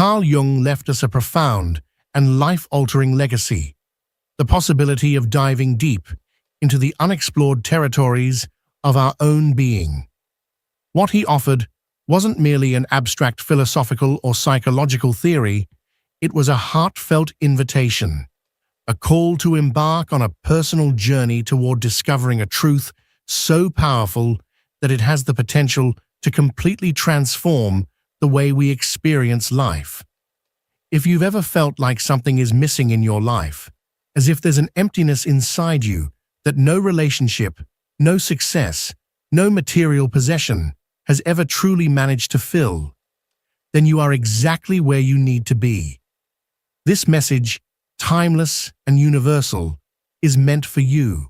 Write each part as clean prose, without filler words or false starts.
Carl Jung left us a profound and life-altering legacy, the possibility of diving deep into the unexplored territories of our own being. What he offered wasn't merely an abstract philosophical or psychological theory, it was a heartfelt invitation, a call to embark on a personal journey toward discovering a truth so powerful that it has the potential to completely transform the way we experience life. If you've ever felt like something is missing in your life, as if there's an emptiness inside you that no relationship, no success, no material possession has ever truly managed to fill, then you are exactly where you need to be. This message, timeless and universal, is meant for you.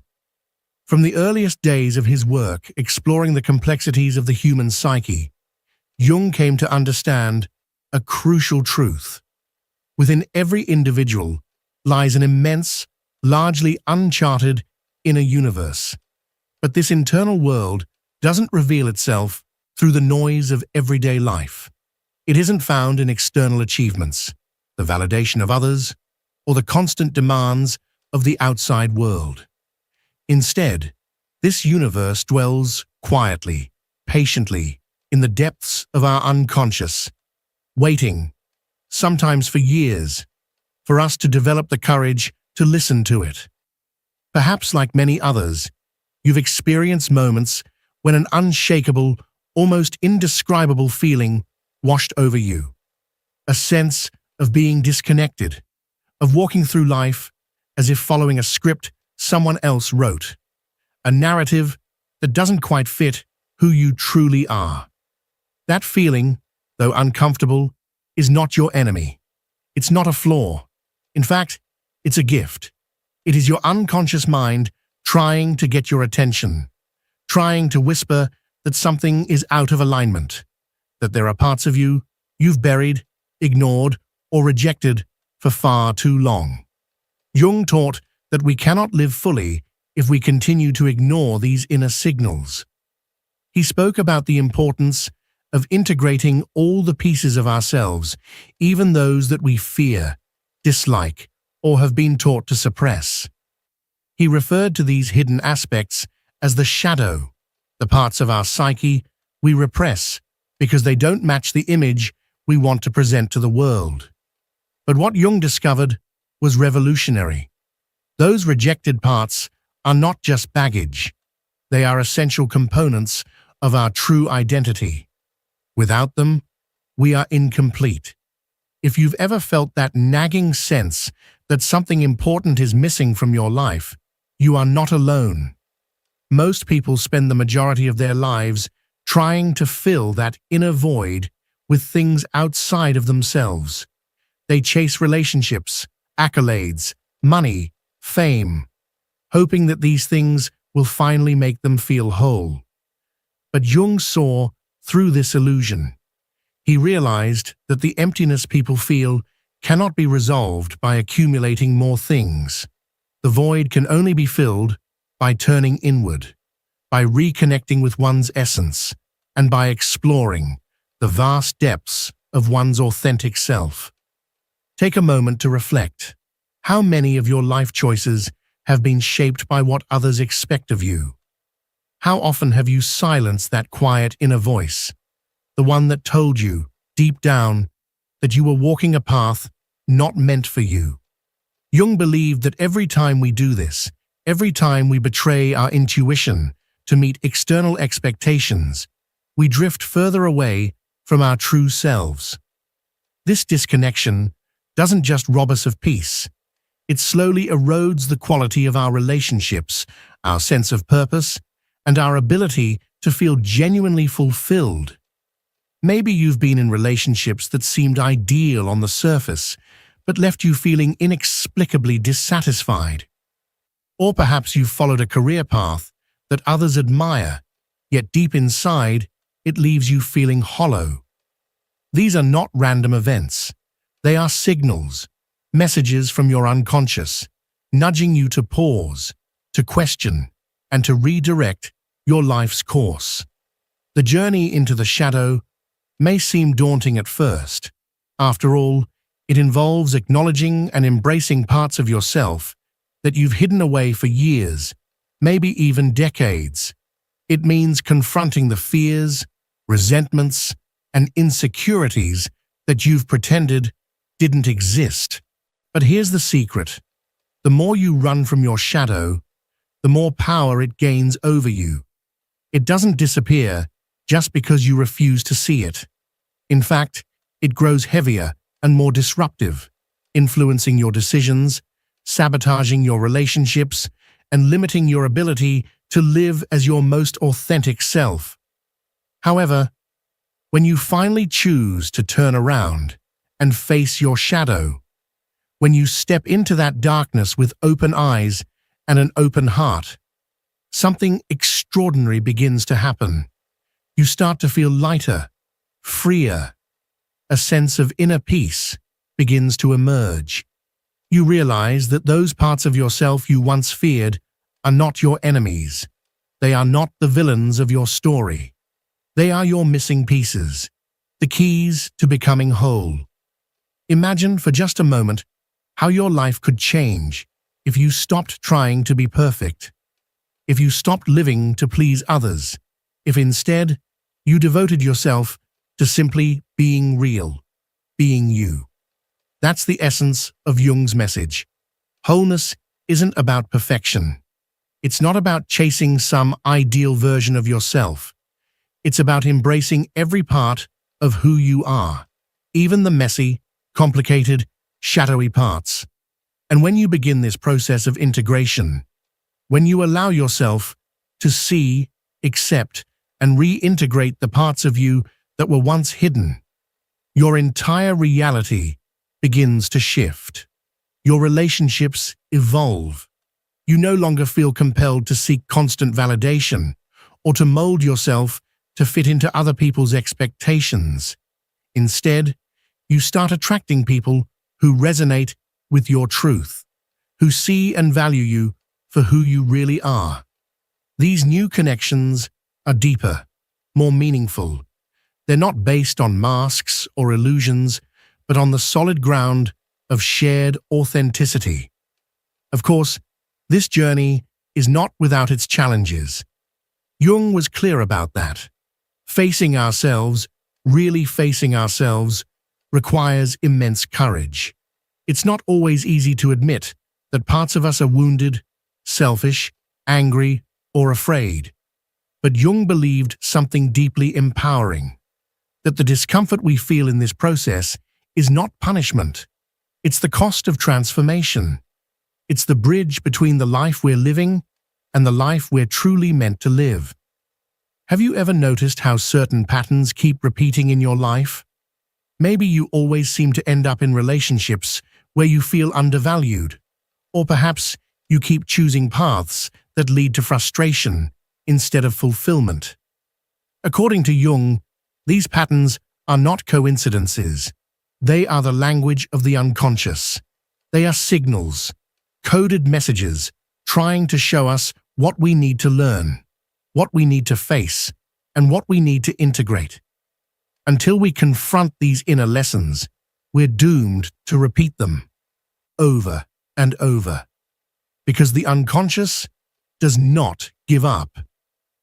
From the earliest days of his work exploring the complexities of the human psyche, Jung came to understand a crucial truth. Within every individual lies an immense, largely uncharted inner universe. But this internal world doesn't reveal itself through the noise of everyday life. It isn't found in external achievements, the validation of others, or the constant demands of the outside world. Instead, this universe dwells quietly, patiently, in the depths of our unconscious, waiting, sometimes for years, for us to develop the courage to listen to it. Perhaps like many others, you've experienced moments when an unshakable, almost indescribable feeling washed over you. A sense of being disconnected, of walking through life as if following a script someone else wrote. A narrative that doesn't quite fit who you truly are. That feeling, though uncomfortable, is not your enemy. It's not a flaw. In fact, it's a gift. It is your unconscious mind trying to get your attention, trying to whisper that something is out of alignment, that there are parts of you you've buried, ignored, or rejected for far too long. Jung taught that we cannot live fully if we continue to ignore these inner signals. He spoke about the importance of integrating all the pieces of ourselves, even those that we fear, dislike, or have been taught to suppress. He referred to these hidden aspects as the shadow, the parts of our psyche we repress because they don't match the image we want to present to the world. But what Jung discovered was revolutionary. Those rejected parts are not just baggage. They are essential components of our true identity. Without them, we are incomplete. If you've ever felt that nagging sense that something important is missing from your life, you are not alone. Most people spend the majority of their lives trying to fill that inner void with things outside of themselves. They chase relationships, accolades, money, fame, hoping that these things will finally make them feel whole. But Jung saw through this illusion. He realized that the emptiness people feel cannot be resolved by accumulating more things. The void can only be filled by turning inward, by reconnecting with one's essence, and by exploring the vast depths of one's authentic self. Take a moment to reflect. How many of your life choices have been shaped by what others expect of you? How often have you silenced that quiet inner voice, the one that told you, deep down, that you were walking a path not meant for you? Jung believed that every time we do this, every time we betray our intuition to meet external expectations, we drift further away from our true selves. This disconnection doesn't just rob us of peace, it slowly erodes the quality of our relationships, our sense of purpose, and our ability to feel genuinely fulfilled. Maybe you've been in relationships that seemed ideal on the surface, but left you feeling inexplicably dissatisfied. Or perhaps you've followed a career path that others admire, yet deep inside, it leaves you feeling hollow. These are not random events. They are signals, messages from your unconscious, nudging you to pause, to question, and to redirect your life's course. The journey into the shadow may seem daunting at first, After all, it involves acknowledging and embracing parts of yourself that you've hidden away for years, maybe even decades. It means confronting the fears, resentments, and insecurities that you've pretended didn't exist. But here's the secret. The more you run from your shadow, the more power it gains over you. It doesn't disappear just because you refuse to see it. In fact, it grows heavier and more disruptive, influencing your decisions, sabotaging your relationships, and limiting your ability to live as your most authentic self. However, when you finally choose to turn around and face your shadow, when you step into that darkness with open eyes and an open heart, something extraordinary begins to happen. You start to feel lighter, freer. A sense of inner peace begins to emerge. You realize that those parts of yourself you once feared are not your enemies. They are not the villains of your story. They are your missing pieces, the keys to becoming whole. Imagine for just a moment how your life could change if you stopped trying to be perfect, if you stopped living to please others, if instead you devoted yourself to simply being real, being you. That's the essence of Jung's message. Wholeness isn't about perfection. It's not about chasing some ideal version of yourself. It's about embracing every part of who you are, even the messy, complicated, shadowy parts. And when you begin this process of integration, when you allow yourself to see, accept, and reintegrate the parts of you that were once hidden, your entire reality begins to shift. Your relationships evolve. You no longer feel compelled to seek constant validation or to mold yourself to fit into other people's expectations. Instead, you start attracting people who resonate with your truth, who see and value you for who you really are. These new connections are deeper, more meaningful. They're not based on masks or illusions, but on the solid ground of shared authenticity. Of course, this journey is not without its challenges. Jung was clear about that. Facing ourselves, really facing ourselves, requires immense courage. It's not always easy to admit that parts of us are wounded, selfish, angry, or afraid. But Jung believed something deeply empowering, that the discomfort we feel in this process is not punishment. It's the cost of transformation. It's the bridge between the life we're living and the life we're truly meant to live. Have you ever noticed how certain patterns keep repeating in your life? Maybe you always seem to end up in relationships where you feel undervalued, or perhaps you keep choosing paths that lead to frustration instead of fulfillment. According to Jung, these patterns are not coincidences. They are the language of the unconscious. They are signals, coded messages, trying to show us what we need to learn, what we need to face, and what we need to integrate. Until we confront these inner lessons, we're doomed to repeat them over and over. Because the unconscious does not give up.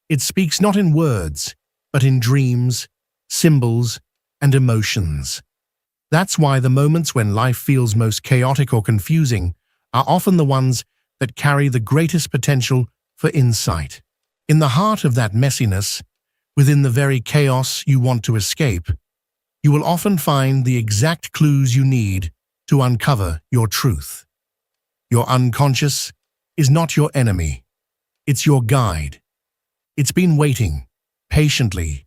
It speaks not in words, but in dreams, symbols, and emotions. That's why the moments when life feels most chaotic or confusing are often the ones that carry the greatest potential for insight. In the heart of that messiness, within the very chaos you want to escape, you will often find the exact clues you need to uncover your truth. Your unconscious is not your enemy. It's your guide. It's been waiting, patiently,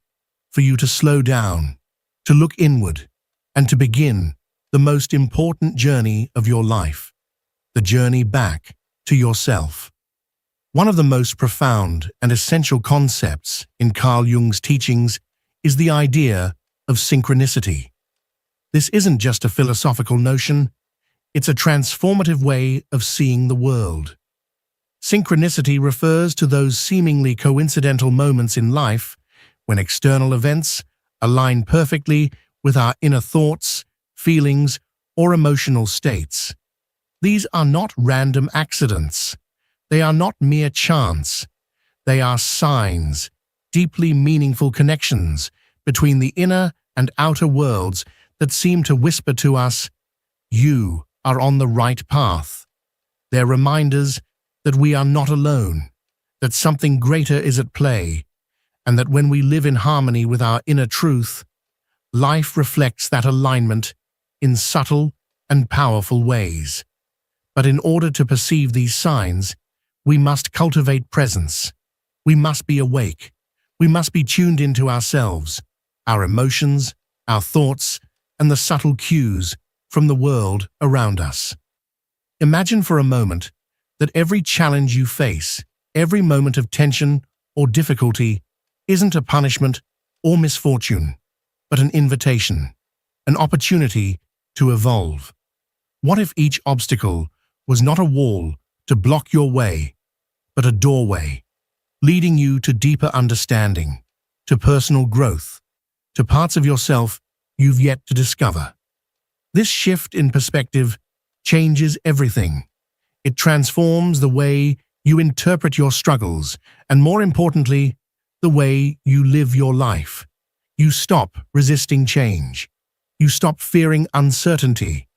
for you to slow down, to look inward, and to begin the most important journey of your life, the journey back to yourself. One of the most profound and essential concepts in Carl Jung's teachings is the idea of synchronicity. This isn't just a philosophical notion, it's a transformative way of seeing the world. Synchronicity refers to those seemingly coincidental moments in life when external events align perfectly with our inner thoughts, feelings, or emotional states. These are not random accidents. They are not mere chance. They are signs, deeply meaningful connections between the inner and outer worlds that seem to whisper to us, "You are on the right path." They're reminders that we are not alone, that something greater is at play, and that when we live in harmony with our inner truth, life reflects that alignment in subtle and powerful ways. But in order to perceive these signs, we must cultivate presence. We must be awake. We must be tuned into ourselves, our emotions, our thoughts, and the subtle cues from the world around us. Imagine for a moment that every challenge you face, every moment of tension or difficulty, isn't a punishment or misfortune, but an invitation, an opportunity to evolve. What if each obstacle was not a wall to block your way, but a doorway, leading you to deeper understanding, to personal growth, to parts of yourself you've yet to discover? This shift in perspective changes everything. It transforms the way you interpret your struggles, and more importantly, the way you live your life. You stop resisting change. You stop fearing uncertainty.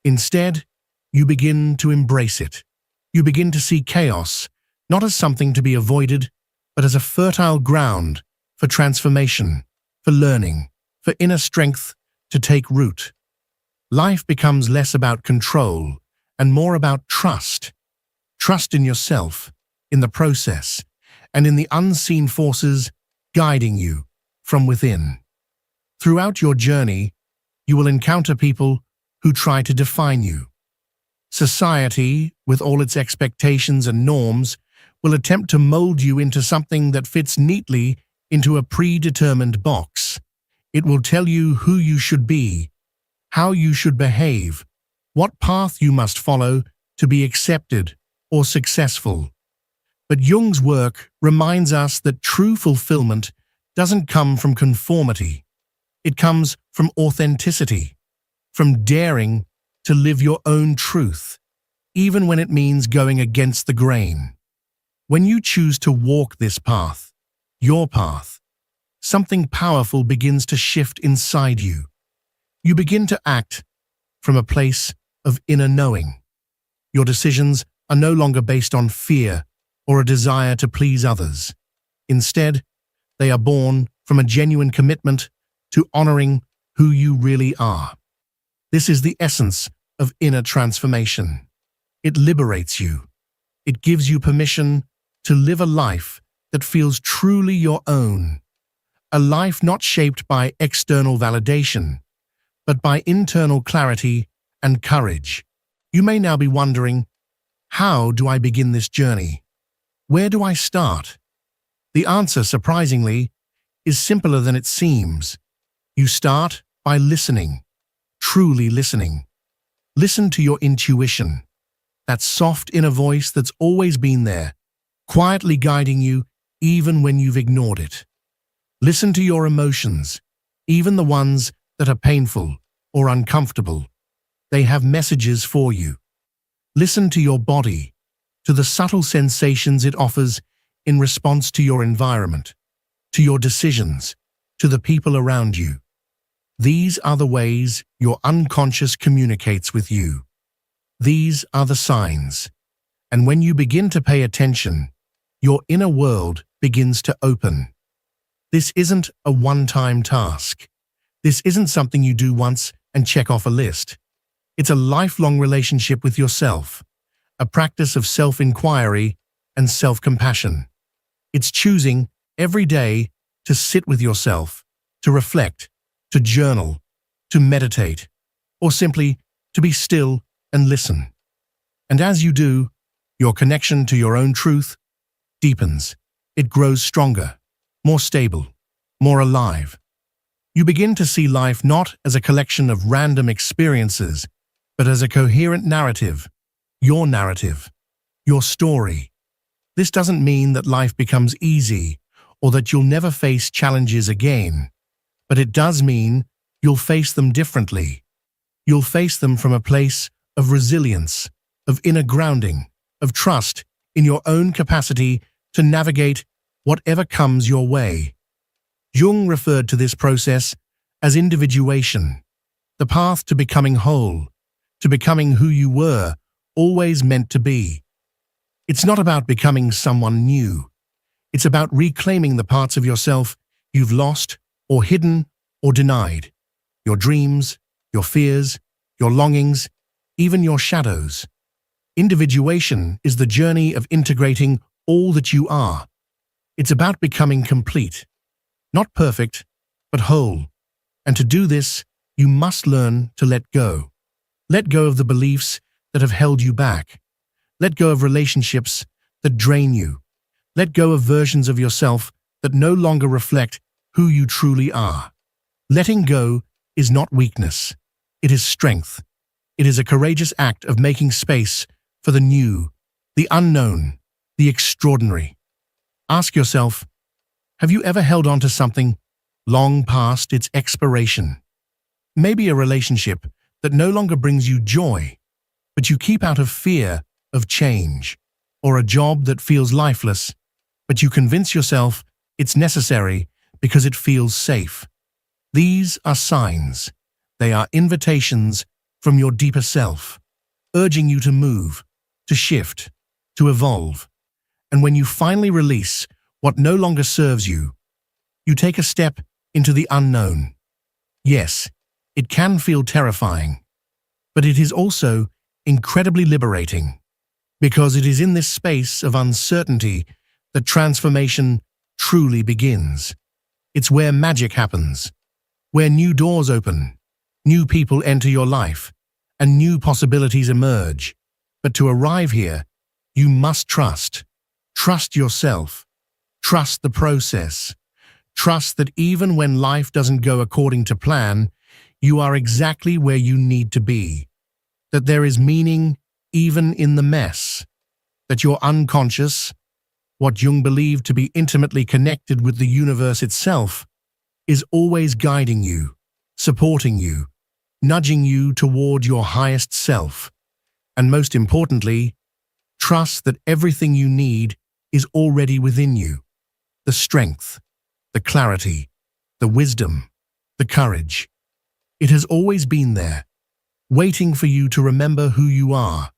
Instead, you begin to embrace it. You begin to see chaos not as something to be avoided, but as a fertile ground for transformation, for learning, for inner strength to take root. Life becomes less about control and more about trust. Trust in yourself, in the process, and in the unseen forces guiding you from within. Throughout your journey, you will encounter people who try to define you. Society, with all its expectations and norms, will attempt to mold you into something that fits neatly into a predetermined box. It will tell you who you should be, how you should behave, what path you must follow to be accepted or successful. But Jung's work reminds us that true fulfillment doesn't come from conformity. It comes from authenticity, from daring to live your own truth, even when it means going against the grain. When you choose to walk this path, your path, something powerful begins to shift inside you. You begin to act from a place of inner knowing. Your decisions are no longer based on fear or a desire to please others. Instead, they are born from a genuine commitment to honoring who you really are. This is the essence of inner transformation. It liberates you. It gives you permission to live a life that feels truly your own. A life not shaped by external validation, but by internal clarity and courage. You may now be wondering, how do I begin this journey? Where do I start? The answer, surprisingly, is simpler than it seems. You start by listening, truly listening. Listen to your intuition, that soft inner voice that's always been there, quietly guiding you even when you've ignored it. Listen to your emotions, even the ones that are painful or uncomfortable. They have messages for you. Listen to your body, to the subtle sensations it offers in response to your environment, to your decisions, to the people around you. These are the ways your unconscious communicates with you. These are the signs. And when you begin to pay attention, your inner world begins to open. This isn't a one-time task. This isn't something you do once and check off a list. It's a lifelong relationship with yourself, a practice of self-inquiry and self-compassion. It's choosing every day to sit with yourself, to reflect, to journal, to meditate, or simply to be still and listen. And as you do, your connection to your own truth deepens. It grows stronger, more stable, more alive. You begin to see life not as a collection of random experiences, but as a coherent narrative, your story. This doesn't mean that life becomes easy or that you'll never face challenges again, but it does mean you'll face them differently. You'll face them from a place of resilience, of inner grounding, of trust in your own capacity to navigate whatever comes your way. Jung referred to this process as individuation, the path to becoming whole, to becoming who you were always meant to be. It's not about becoming someone new. It's about reclaiming the parts of yourself you've lost or hidden or denied. Your dreams, your fears, your longings, even your shadows. Individuation is the journey of integrating all that you are. It's about becoming complete, not perfect, but whole. And to do this, you must learn to let go. Let go of the beliefs that have held you back. Let go of relationships that drain you. Let go of versions of yourself that no longer reflect who you truly are. Letting go is not weakness. It is strength. It is a courageous act of making space for the new, the unknown, the extraordinary. Ask yourself, have you ever held on to something long past its expiration? Maybe a relationship that no longer brings you joy, but you keep out of fear of change, or a job that feels lifeless, but you convince yourself it's necessary because it feels safe. These are signs. They are invitations from your deeper self, urging you to move, to shift, to evolve. And when you finally release what no longer serves you, you take a step into the unknown. Yes, it can feel terrifying, but it is also incredibly liberating, because it is in this space of uncertainty that transformation truly begins. It's where magic happens, where new doors open, new people enter your life, and new possibilities emerge. But to arrive here, you must trust. Trust yourself. Trust the process. Trust that even when life doesn't go according to plan, you are exactly where you need to be. That there is meaning even in the mess. That your unconscious, what Jung believed to be intimately connected with the universe itself, is always guiding you, supporting you, nudging you toward your highest self. And most importantly, trust that everything you need is already within you. The strength, the clarity, the wisdom, the courage. It has always been there, waiting for you to remember who you are,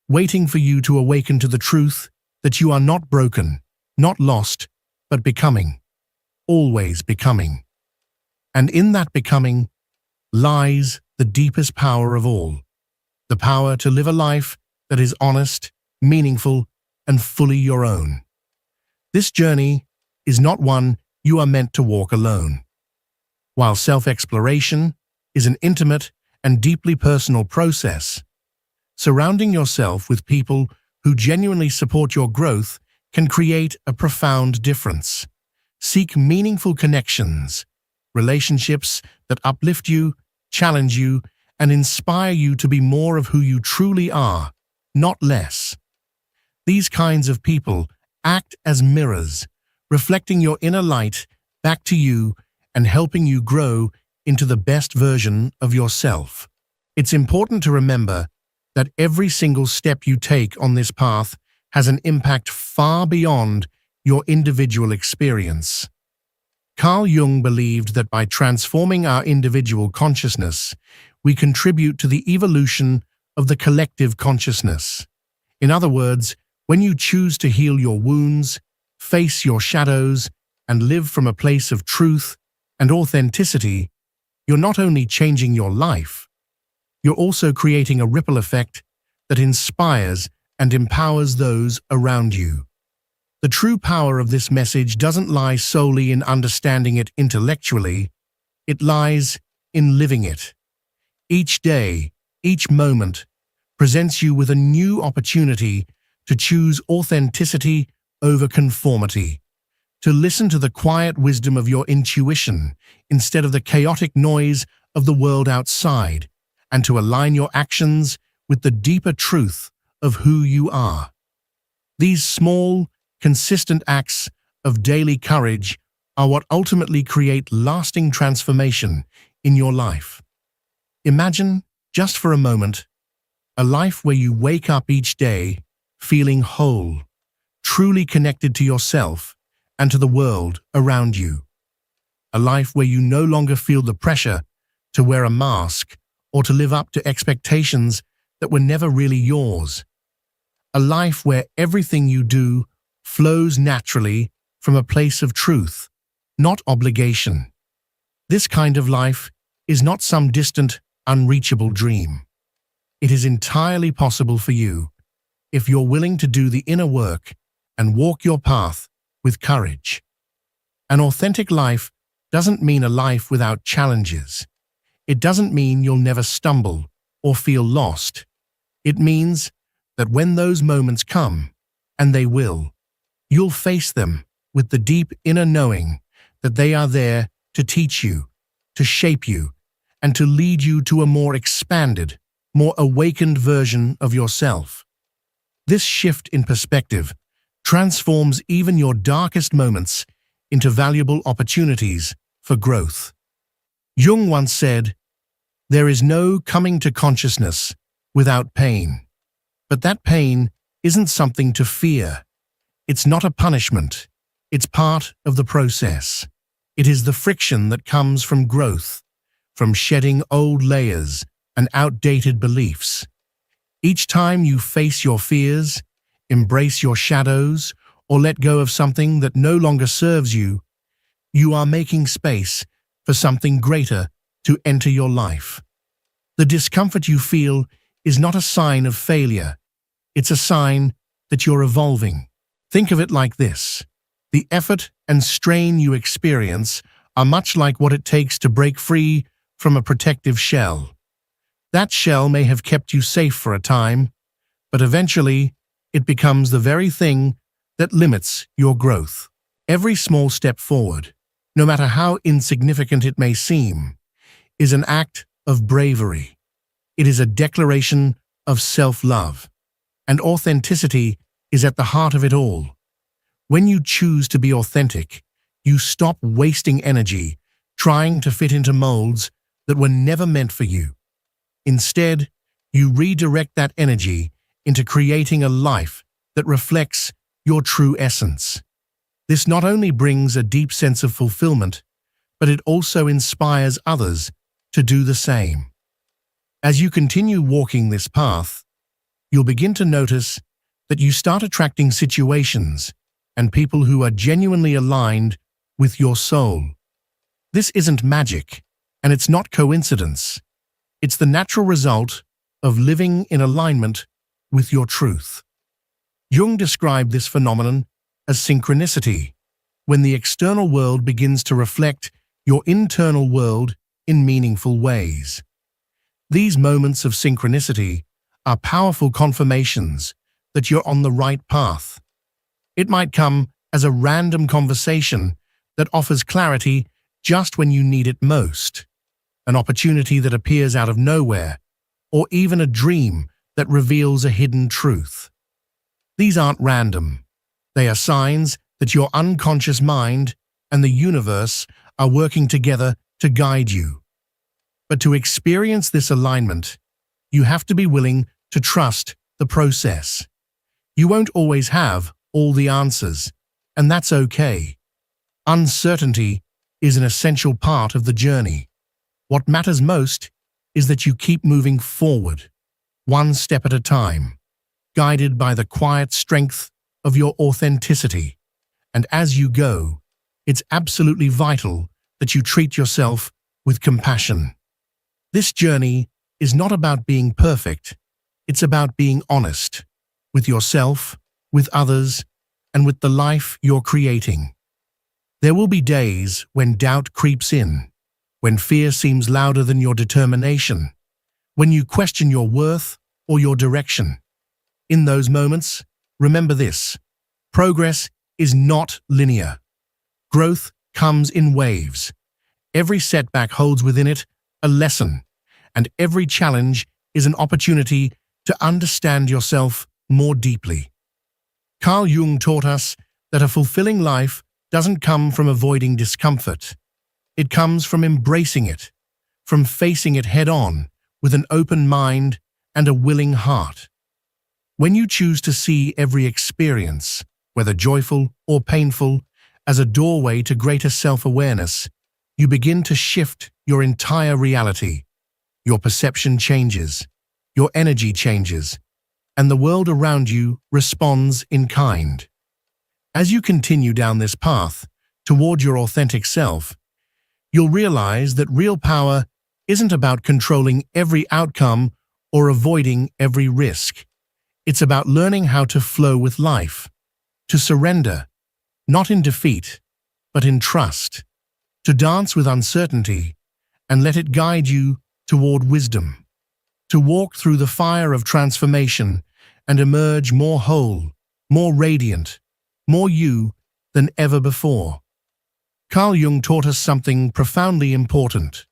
waiting for you to awaken to the truth that you are not broken, not lost, but becoming, always becoming. And in that becoming lies the deepest power of all, the power to live a life that is honest, meaningful, and fully your own. This journey is not one you are meant to walk alone. While self-exploration is an intimate and deeply personal process, surrounding yourself with people who genuinely support your growth can create a profound difference. Seek meaningful connections, relationships that uplift you, challenge you, and inspire you to be more of who you truly are, not less. These kinds of people act as mirrors, reflecting your inner light back to you and helping you grow into the best version of yourself. It's important to remember that every single step you take on this path has an impact far beyond your individual experience. Carl Jung believed that by transforming our individual consciousness, we contribute to the evolution of the collective consciousness. In other words, when you choose to heal your wounds, face your shadows, and live from a place of truth and authenticity, you're not only changing your life, you're also creating a ripple effect that inspires and empowers those around you. The true power of this message doesn't lie solely in understanding it intellectually, it lies in living it. Each day, each moment, presents you with a new opportunity to choose authenticity over conformity, to listen to the quiet wisdom of your intuition instead of the chaotic noise of the world outside, and to align your actions with the deeper truth of who you are. These small, consistent acts of daily courage are what ultimately create lasting transformation in your life. Imagine just for a moment, a life where you wake up each day feeling whole, truly connected to yourself and to the world around you. A life where you no longer feel the pressure to wear a mask or to live up to expectations that were never really yours. A life where everything you do flows naturally from a place of truth, not obligation. This kind of life is not some distant, unreachable dream. It is entirely possible for you if you're willing to do the inner work and walk your path with courage. An authentic life doesn't mean a life without challenges. It doesn't mean you'll never stumble or feel lost. It means that when those moments come, and they will, you'll face them with the deep inner knowing that they are there to teach you, to shape you, and to lead you to a more expanded, more awakened version of yourself. This shift in perspective transforms even your darkest moments into valuable opportunities for growth. Jung once said, "There is no coming to consciousness without pain." But that pain isn't something to fear. It's not a punishment. It's part of the process. It is the friction that comes from growth, from shedding old layers and outdated beliefs. Each time you face your fears, embrace your shadows, or let go of something that no longer serves you, you are making space for something greater to enter your life. The discomfort you feel is not a sign of failure. It's a sign that you're evolving. Think of it like this. The effort and strain you experience are much like what it takes to break free from a protective shell. That shell may have kept you safe for a time, but eventually it becomes the very thing that limits your growth. Every small step forward, no matter how insignificant it may seem, is an act of bravery. It is a declaration of self-love, and authenticity is at the heart of it all. When you choose to be authentic, you stop wasting energy trying to fit into molds that were never meant for you. Instead, you redirect that energy into creating a life that reflects your true essence. This not only brings a deep sense of fulfillment, but it also inspires others to do the same. As you continue walking this path, you'll begin to notice that you start attracting situations and people who are genuinely aligned with your soul. This isn't magic, and it's not coincidence. It's the natural result of living in alignment with your truth. Jung described this phenomenon as synchronicity, when the external world begins to reflect your internal world in meaningful ways. These moments of synchronicity are powerful confirmations that you're on the right path. It might come as a random conversation that offers clarity just when you need it most, an opportunity that appears out of nowhere, or even a dream that reveals a hidden truth. These aren't random. They are signs that your unconscious mind and the universe are working together to guide you. But to experience this alignment, you have to be willing to trust the process. You won't always have all the answers, and that's okay. Uncertainty is an essential part of the journey. What matters most is that you keep moving forward, one step at a time, guided by the quiet strength of your authenticity. And as you go, it's absolutely vital that you treat yourself with compassion. This journey is not about being perfect. It's about being honest with yourself, with others, and with the life you're creating. There will be days when doubt creeps in, when fear seems louder than your determination, when you question your worth or your direction. In those moments, remember this: progress is not linear. Growth comes in waves. Every setback holds within it a lesson, and every challenge is an opportunity to understand yourself more deeply. Carl Jung taught us that a fulfilling life doesn't come from avoiding discomfort. It comes from embracing it, from facing it head-on with an open mind and a willing heart. When you choose to see every experience, whether joyful or painful, as a doorway to greater self-awareness, you begin to shift your entire reality. Your perception changes, your energy changes, and the world around you responds in kind. As you continue down this path toward your authentic self, you'll realize that real power isn't about controlling every outcome or avoiding every risk. It's about learning how to flow with life, to surrender, not in defeat, but in trust, to dance with uncertainty and let it guide you toward wisdom, to walk through the fire of transformation and emerge more whole, more radiant, more you than ever before. Carl Jung taught us something profoundly important,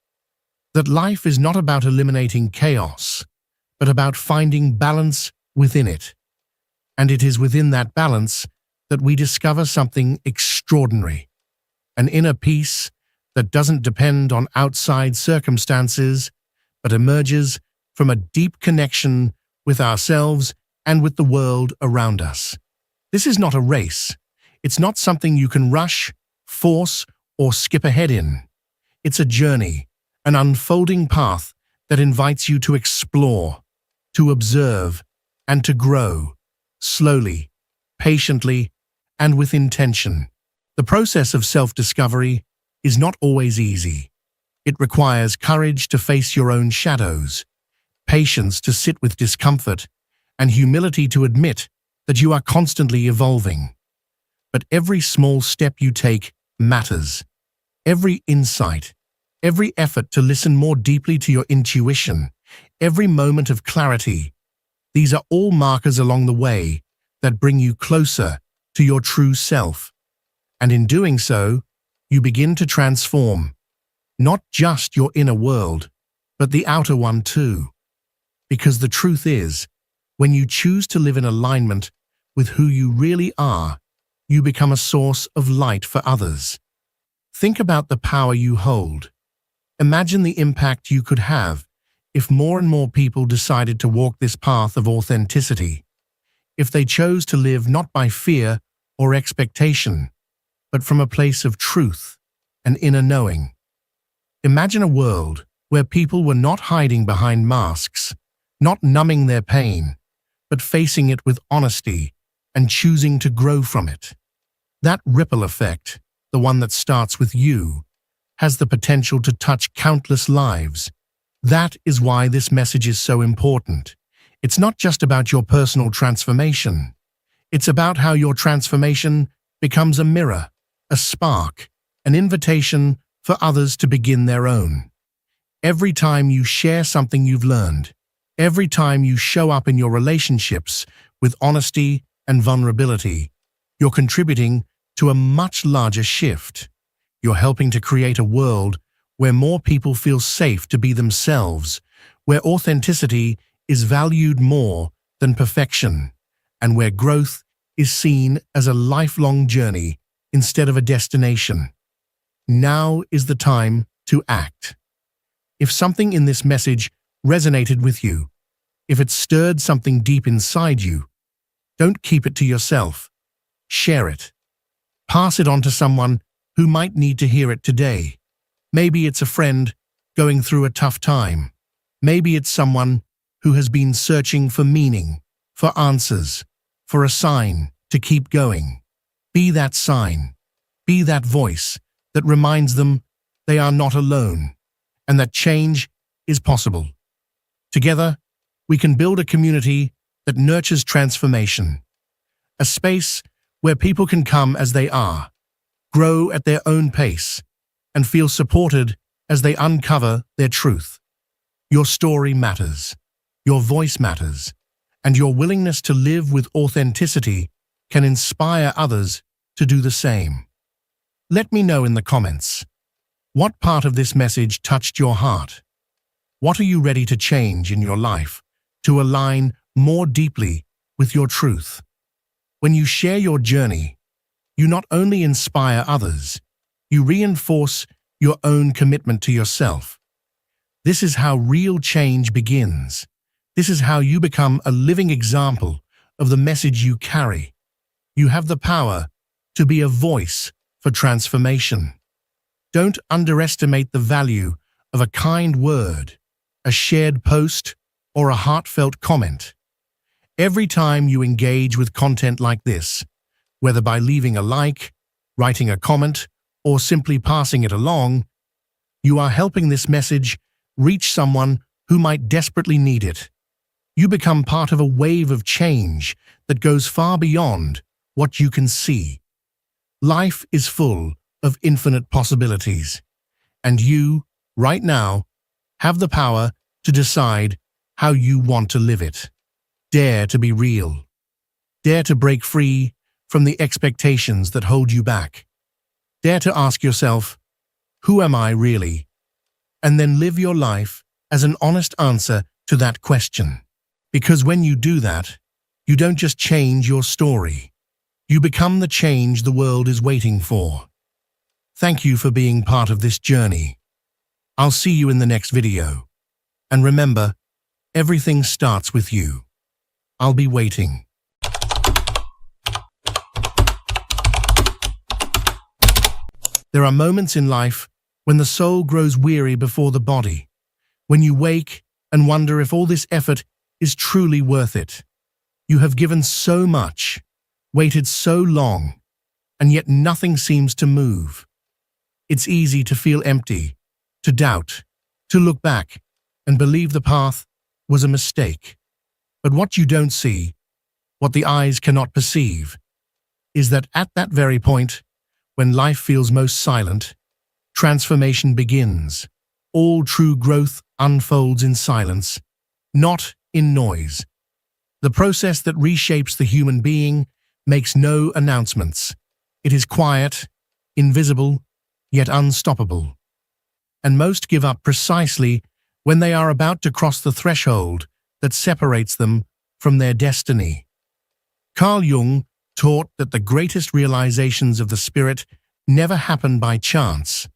that life is not about eliminating chaos, but about finding balance within it. And it is within that balance that we discover something extraordinary, an inner peace that doesn't depend on outside circumstances, but emerges from a deep connection with ourselves and with the world around us. This is not a race. It's not something you can rush, force, or skip ahead in. It's a journey, an unfolding path that invites you to explore, to observe, and to grow, slowly, patiently, and with intention. The process of self-discovery is not always easy. It requires courage to face your own shadows, patience to sit with discomfort, and humility to admit that you are constantly evolving. But every small step you take matters. Every insight, every effort to listen more deeply to your intuition, every moment of clarity, these are all markers along the way that bring you closer to your true self. And in doing so, you begin to transform, not just your inner world, but the outer one too. Because the truth is, when you choose to live in alignment with who you really are, you become a source of light for others. Think about the power you hold. Imagine the impact you could have if more and more people decided to walk this path of authenticity, if they chose to live not by fear or expectation, but from a place of truth and inner knowing. Imagine a world where people were not hiding behind masks, not numbing their pain, but facing it with honesty and choosing to grow from it. That ripple effect, the one that starts with you, has the potential to touch countless lives. That is why this message is so important. It's not just about your personal transformation. It's about how your transformation becomes a mirror, a spark, an invitation for others to begin their own. Every time you share something you've learned, every time you show up in your relationships with honesty and vulnerability, you're contributing to a much larger shift. You're helping to create a world where more people feel safe to be themselves, where authenticity is valued more than perfection, and where growth is seen as a lifelong journey instead of a destination. Now is the time to act. If something in this message resonated with you, if it stirred something deep inside you, don't keep it to yourself. Share it. Pass it on to someone who might need to hear it today. Maybe it's a friend going through a tough time. Maybe it's someone who has been searching for meaning, for answers, for a sign to keep going. Be that sign. Be that voice that reminds them they are not alone and that change is possible. Together, we can build a community that nurtures transformation, a space where people can come as they are, grow at their own pace, and feel supported as they uncover their truth. Your story matters, your voice matters, and your willingness to live with authenticity can inspire others to do the same. Let me know in the comments. What part of this message touched your heart? What are you ready to change in your life to align more deeply with your truth? When you share your journey, you not only inspire others, you reinforce your own commitment to yourself. This is how real change begins. This is how you become a living example of the message you carry. You have the power to be a voice for transformation. Don't underestimate the value of a kind word, a shared post, or a heartfelt comment. Every time you engage with content like this, whether by leaving a like, writing a comment, or simply passing it along, you are helping this message reach someone who might desperately need it. You become part of a wave of change that goes far beyond what you can see. Life is full of infinite possibilities, and you, right now, have the power to decide how you want to live it. Dare to be real. Dare to break free from the expectations that hold you back. Dare to ask yourself, who am I really? And then live your life as an honest answer to that question. Because when you do that, you don't just change your story. You become the change the world is waiting for. Thank you for being part of this journey. I'll see you in the next video. And remember, everything starts with you. I'll be waiting. There are moments in life when the soul grows weary before the body, when you wake and wonder if all this effort is truly worth it. You have given so much, waited so long, and yet nothing seems to move. It's easy to feel empty, to doubt, to look back and believe the path was a mistake. But what you don't see, what the eyes cannot perceive, is that at that very point, when life feels most silent, transformation begins. All true growth unfolds in silence, not in noise. The process that reshapes the human being makes no announcements. It is quiet, invisible, yet unstoppable. And most give up precisely when they are about to cross the threshold that separates them from their destiny. Carl Jung taught that the greatest realizations of the spirit never happen by chance.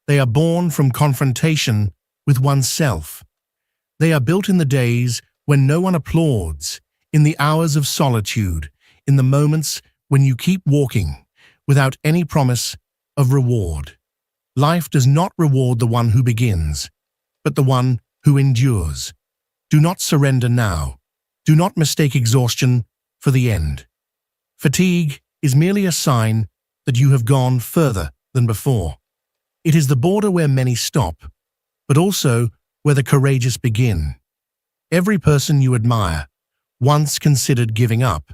They are born from confrontation with oneself. They are built in the days when no one applauds, in the hours of solitude, in the moments when you keep walking without any promise of reward. Life does not reward the one who begins, but the one who endures. Do not surrender now. Do not mistake exhaustion for the end. Fatigue is merely a sign that you have gone further than before. It is the border where many stop, but also where the courageous begin. Every person you admire once considered giving up.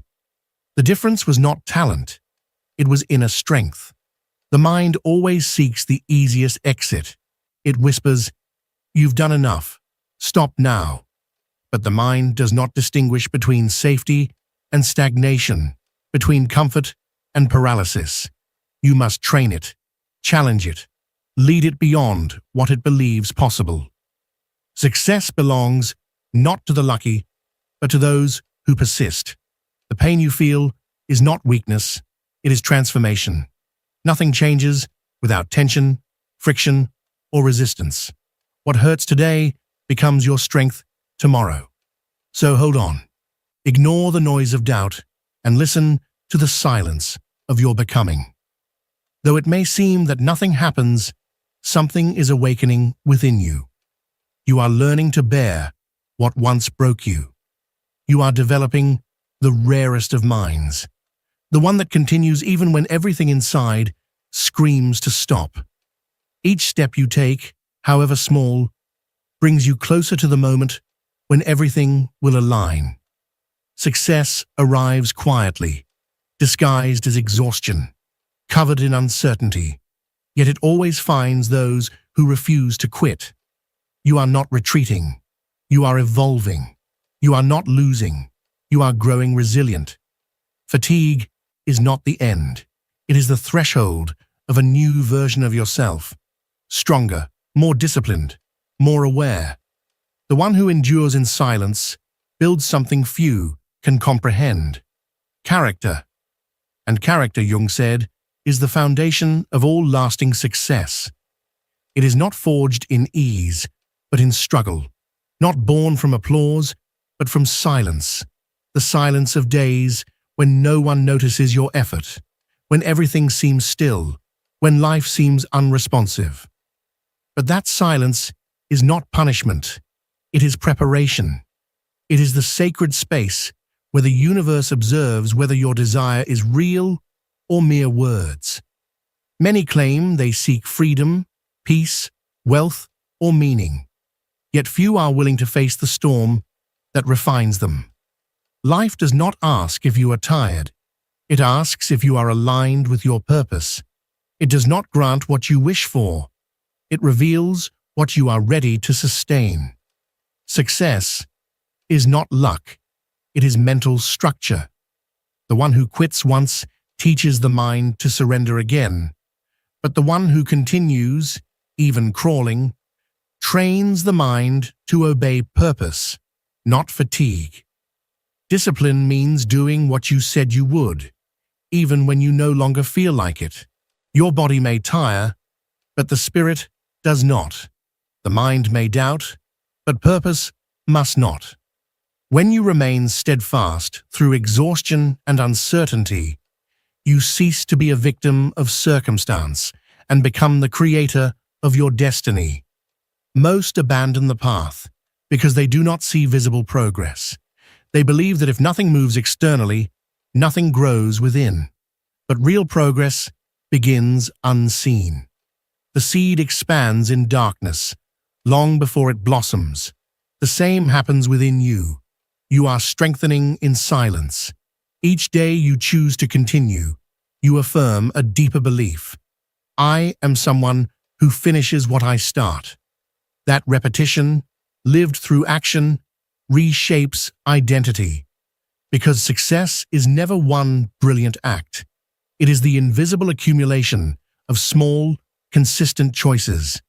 The difference was not talent, it was inner strength. The mind always seeks the easiest exit. It whispers, "You've done enough. Stop now." But the mind does not distinguish between safety and stagnation, between comfort and paralysis. You must train it, challenge it, lead it beyond what it believes possible. Success belongs not to the lucky, but to those who persist. The pain you feel is not weakness, it is transformation. Nothing changes without tension, friction, or resistance. What hurts today becomes your strength tomorrow. So hold on. Ignore the noise of doubt and listen to the silence of your becoming. Though it may seem that nothing happens, something is awakening within you. You are learning to bear what once broke you. You are developing the rarest of minds, the one that continues even when everything inside screams to stop. Each step you take, however small, brings you closer to the moment when everything will align. Success arrives quietly, disguised as exhaustion, covered in uncertainty, yet it always finds those who refuse to quit. You are not retreating. You are evolving. You are not losing. You are growing resilient. Fatigue is not the end. It is the threshold of a new version of yourself, stronger, more disciplined, more aware. The one who endures in silence builds something few can comprehend. Character. And character, Jung said, is the foundation of all lasting success. It is not forged in ease, but in struggle. Not born from applause, but from silence. The silence of days when no one notices your effort, when everything seems still, when life seems unresponsive. But that silence is not punishment. It is preparation. It is the sacred space where the universe observes whether your desire is real or mere words. Many claim they seek freedom, peace, wealth, or meaning. Yet few are willing to face the storm that refines them. Life does not ask if you are tired. It asks if you are aligned with your purpose. It does not grant what you wish for. It reveals what you are ready to sustain. Success is not luck. It is mental structure. The one who quits once teaches the mind to surrender again. But the one who continues, even crawling, trains the mind to obey purpose, not fatigue. Discipline means doing what you said you would, even when you no longer feel like it. Your body may tire, but the spirit does not. The mind may doubt, but purpose must not. When you remain steadfast through exhaustion and uncertainty, you cease to be a victim of circumstance and become the creator of your destiny. Most abandon the path because they do not see visible progress. They believe that if nothing moves externally, nothing grows within. But real progress begins unseen. The seed expands in darkness, long before it blossoms. The same happens within you. You are strengthening in silence. Each day you choose to continue, you affirm a deeper belief. I am someone who finishes what I start. That repetition, lived through action, reshapes identity. Because success is never one brilliant act. It is the invisible accumulation of small, consistent choices.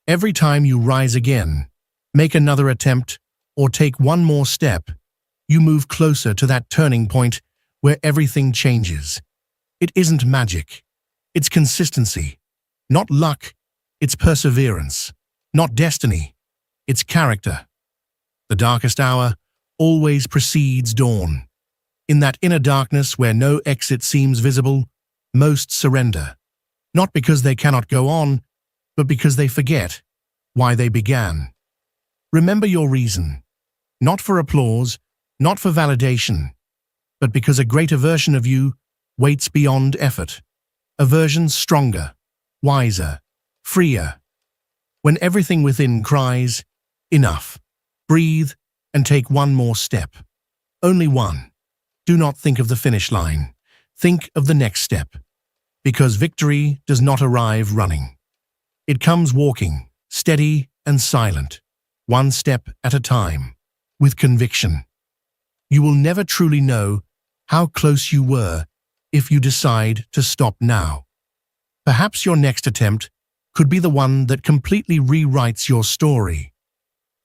Every time you rise again, make another attempt, or take one more step, you move closer to that turning point where everything changes. It isn't magic. It's consistency. Not luck, it's perseverance. Not destiny, it's character. The darkest hour always precedes dawn. In that inner darkness where no exit seems visible, most surrender. Not because they cannot go on, but because they forget why they began. Remember your reason. Not for applause, not for validation, but because a greater version of you waits beyond effort. A version stronger, wiser, freer. When everything within cries, enough, breathe and take one more step. Only one. Do not think of the finish line. Think of the next step. Because victory does not arrive running. It comes walking, steady and silent, one step at a time, with conviction. You will never truly know how close you were if you decide to stop now. Perhaps your next attempt could be the one that completely rewrites your story.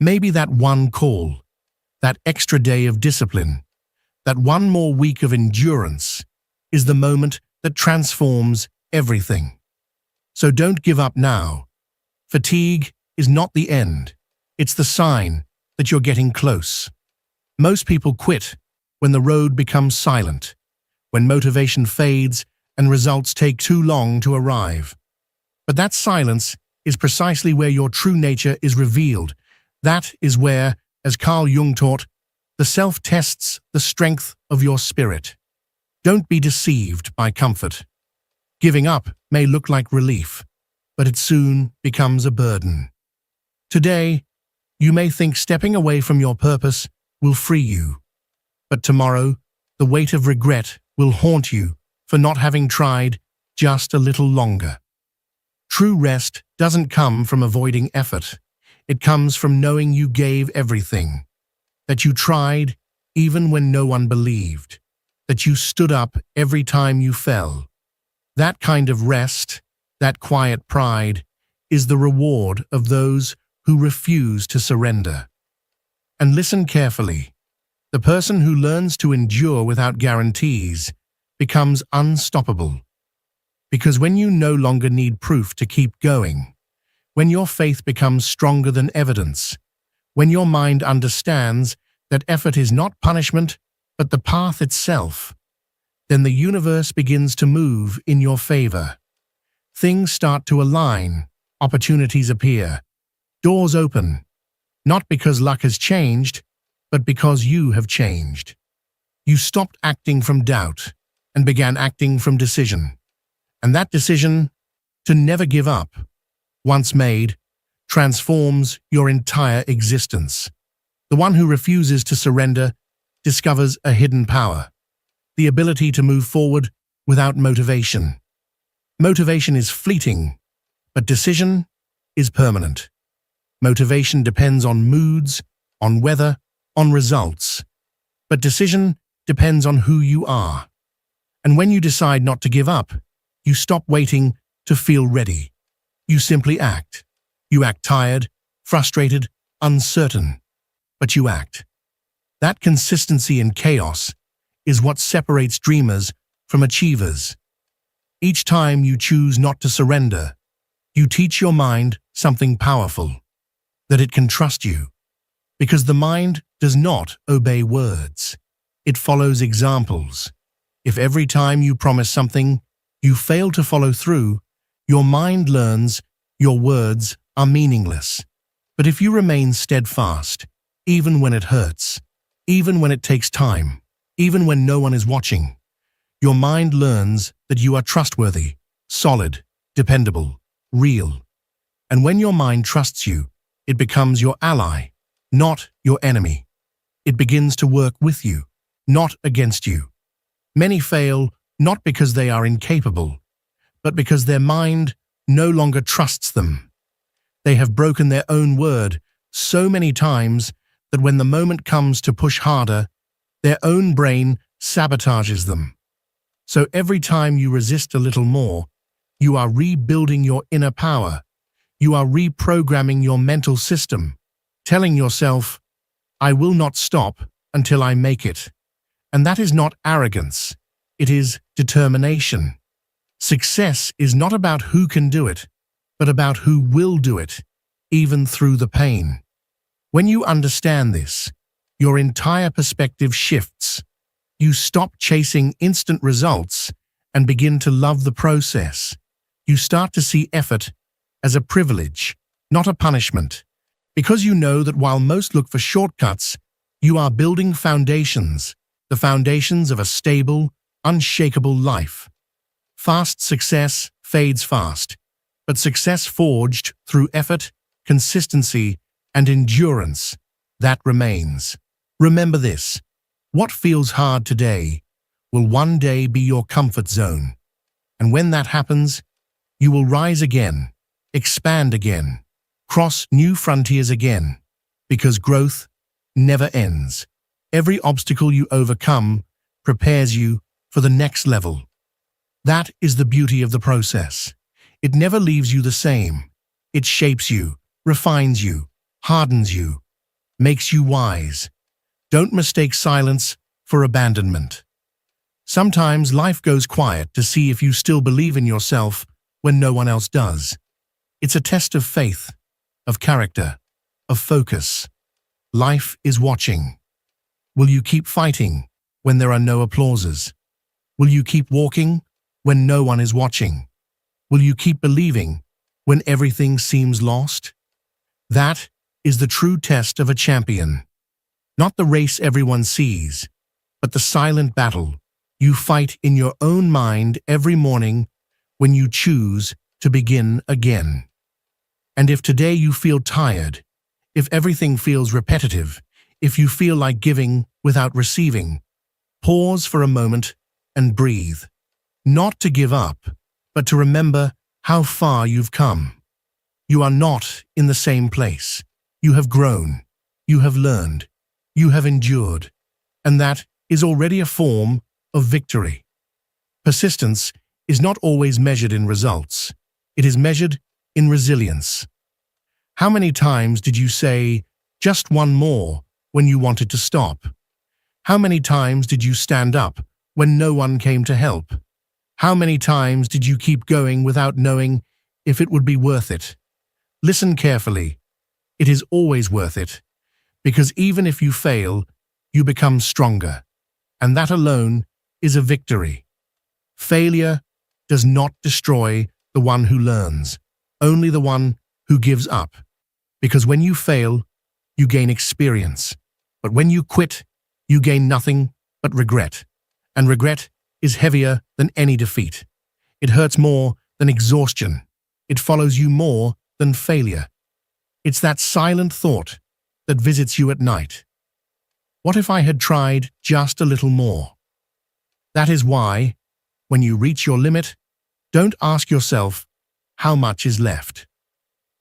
Maybe that one call, that extra day of discipline, that one more week of endurance is the moment that transforms everything. So don't give up now. Fatigue is not the end. It's the sign that you're getting close. Most people quit when the road becomes silent, when motivation fades and results take too long to arrive. But that silence is precisely where your true nature is revealed. That is where, as Carl Jung taught, the self tests the strength of your spirit. Don't be deceived by comfort. Giving up may look like relief, but it soon becomes a burden. Today, you may think stepping away from your purpose will free you. But tomorrow, the weight of regret will haunt you for not having tried just a little longer. True rest doesn't come from avoiding effort. It comes from knowing you gave everything, that you tried even when no one believed, that you stood up every time you fell. That kind of rest, that quiet pride, is the reward of those who refuse to surrender. And listen carefully. The person who learns to endure without guarantees becomes unstoppable. Because when you no longer need proof to keep going, when your faith becomes stronger than evidence, when your mind understands that effort is not punishment, but the path itself, then the universe begins to move in your favor. Things start to align, opportunities appear, doors open, not because luck has changed, but because you have changed. You stopped acting from doubt and began acting from decision. And that decision, to never give up, once made, transforms your entire existence. The one who refuses to surrender discovers a hidden power, the ability to move forward without motivation. Motivation is fleeting, but decision is permanent. Motivation depends on moods, on weather, on results. But decision depends on who you are. And when you decide not to give up, you stop waiting to feel ready. You simply act. You act tired, frustrated, uncertain, but you act. That consistency in chaos is what separates dreamers from achievers. Each time you choose not to surrender, you teach your mind something powerful, that it can trust you. Because the mind does not obey words. It follows examples. If every time you promise something, you fail to follow through, your mind learns your words are meaningless. But if you remain steadfast, even when it hurts, even when it takes time, even when no one is watching, your mind learns that you are trustworthy, solid, dependable, real. And when your mind trusts you, it becomes your ally, not your enemy. It begins to work with you, not against you. Many fail not because they are incapable, but because their mind no longer trusts them. They have broken their own word so many times that when the moment comes to push harder, their own brain sabotages them. So every time you resist a little more, you are rebuilding your inner power. You are reprogramming your mental system, telling yourself, I will not stop until I make it. And that is not arrogance. It is determination. Success is not about who can do it, but about who will do it, even through the pain. When you understand this, your entire perspective shifts. You stop chasing instant results and begin to love the process. You start to see effort as a privilege, not a punishment, because you know that while most look for shortcuts, you are building foundations, the foundations of a stable, unshakable life. Fast success fades fast, but success forged through effort, consistency, and endurance, that remains. Remember this, what feels hard today will one day be your comfort zone. And when that happens, you will rise again, expand again, cross new frontiers again, because growth never ends. Every obstacle you overcome prepares you for the next level. That is the beauty of the process. It never leaves you the same. It shapes you, refines you, hardens you, makes you wise. Don't mistake silence for abandonment. Sometimes life goes quiet to see if you still believe in yourself when no one else does. It's a test of faith, of character, of focus. Life is watching. Will you keep fighting when there are no applauses? Will you keep walking when no one is watching? Will you keep believing when everything seems lost? That is the true test of a champion. Not the race everyone sees, but the silent battle you fight in your own mind every morning when you choose to begin again. And if today you feel tired, if everything feels repetitive, if you feel like giving without receiving, pause for a moment and breathe. Not to give up, but to remember how far you've come. You are not in the same place. You have grown. You have learned. You have endured. And that is already a form of victory. Persistence is not always measured in results. It is measured in resilience. How many times did you say, just one more, when you wanted to stop? How many times did you stand up when no one came to help? How many times did you keep going without knowing if it would be worth it? Listen carefully. It is always worth it, because even if you fail, you become stronger, and that alone is a victory. Failure does not destroy the one who learns, only the one who gives up. Because when you fail, you gain experience. But when you quit, you gain nothing but regret. And regret is heavier than any defeat. It hurts more than exhaustion. It follows you more than failure. It's that silent thought that visits you at night. What if I had tried just a little more? That is why, when you reach your limit, don't ask yourself how much is left.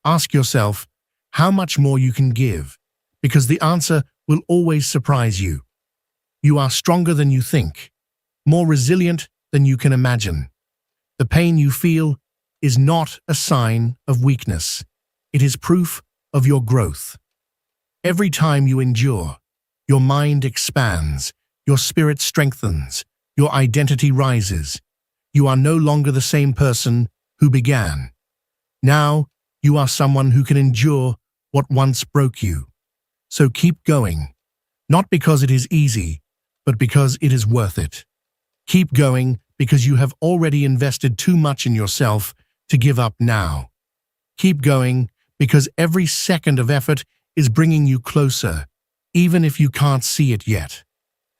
Ask yourself how much more you can give, because the answer will always surprise you. You are stronger than you think, more resilient than you can imagine. The pain you feel is not a sign of weakness. It is proof of your growth. Every time you endure, your mind expands, your spirit strengthens, your identity rises. You are no longer the same person who began. Now, you are someone who can endure what once broke you. So keep going, not because it is easy, but because it is worth it. Keep going because you have already invested too much in yourself to give up now. Keep going because every second of effort is bringing you closer, even if you can't see it yet.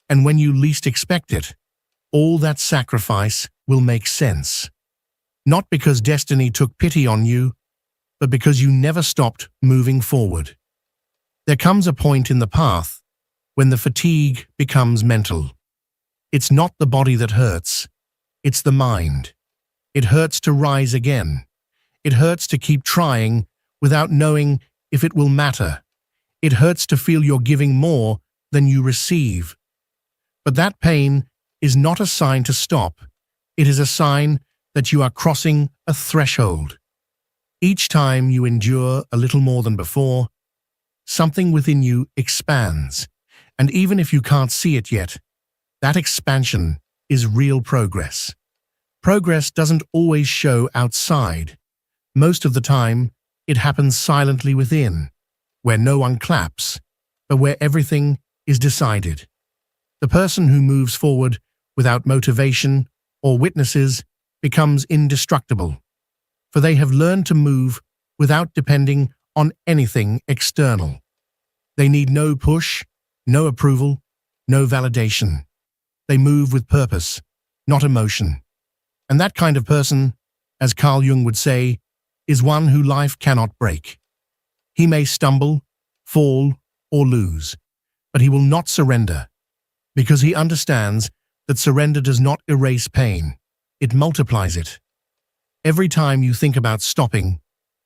And when you least expect it, all that sacrifice will make sense. Not because destiny took pity on you, but because you never stopped moving forward. There comes a point in the path when the fatigue becomes mental. It's not the body that hurts, it's the mind. It hurts to rise again. It hurts to keep trying without knowing if it will matter. It hurts to feel you're giving more than you receive. But that pain is not a sign to stop. It is a sign that you are crossing a threshold. Each time you endure a little more than before, something within you expands. And even if you can't see it yet, that expansion is real progress. Progress doesn't always show outside. Most of the time, it happens silently within, where no one claps, but where everything is decided. The person who moves forward without motivation or witnesses becomes indestructible, for they have learned to move without depending on anything external. They need no push, no approval, no validation. They move with purpose, not emotion. And that kind of person, as Carl Jung would say, is one who life cannot break. He may stumble, fall, or lose, but he will not surrender, because he understands that surrender does not erase pain, it multiplies it. Every time you think about stopping,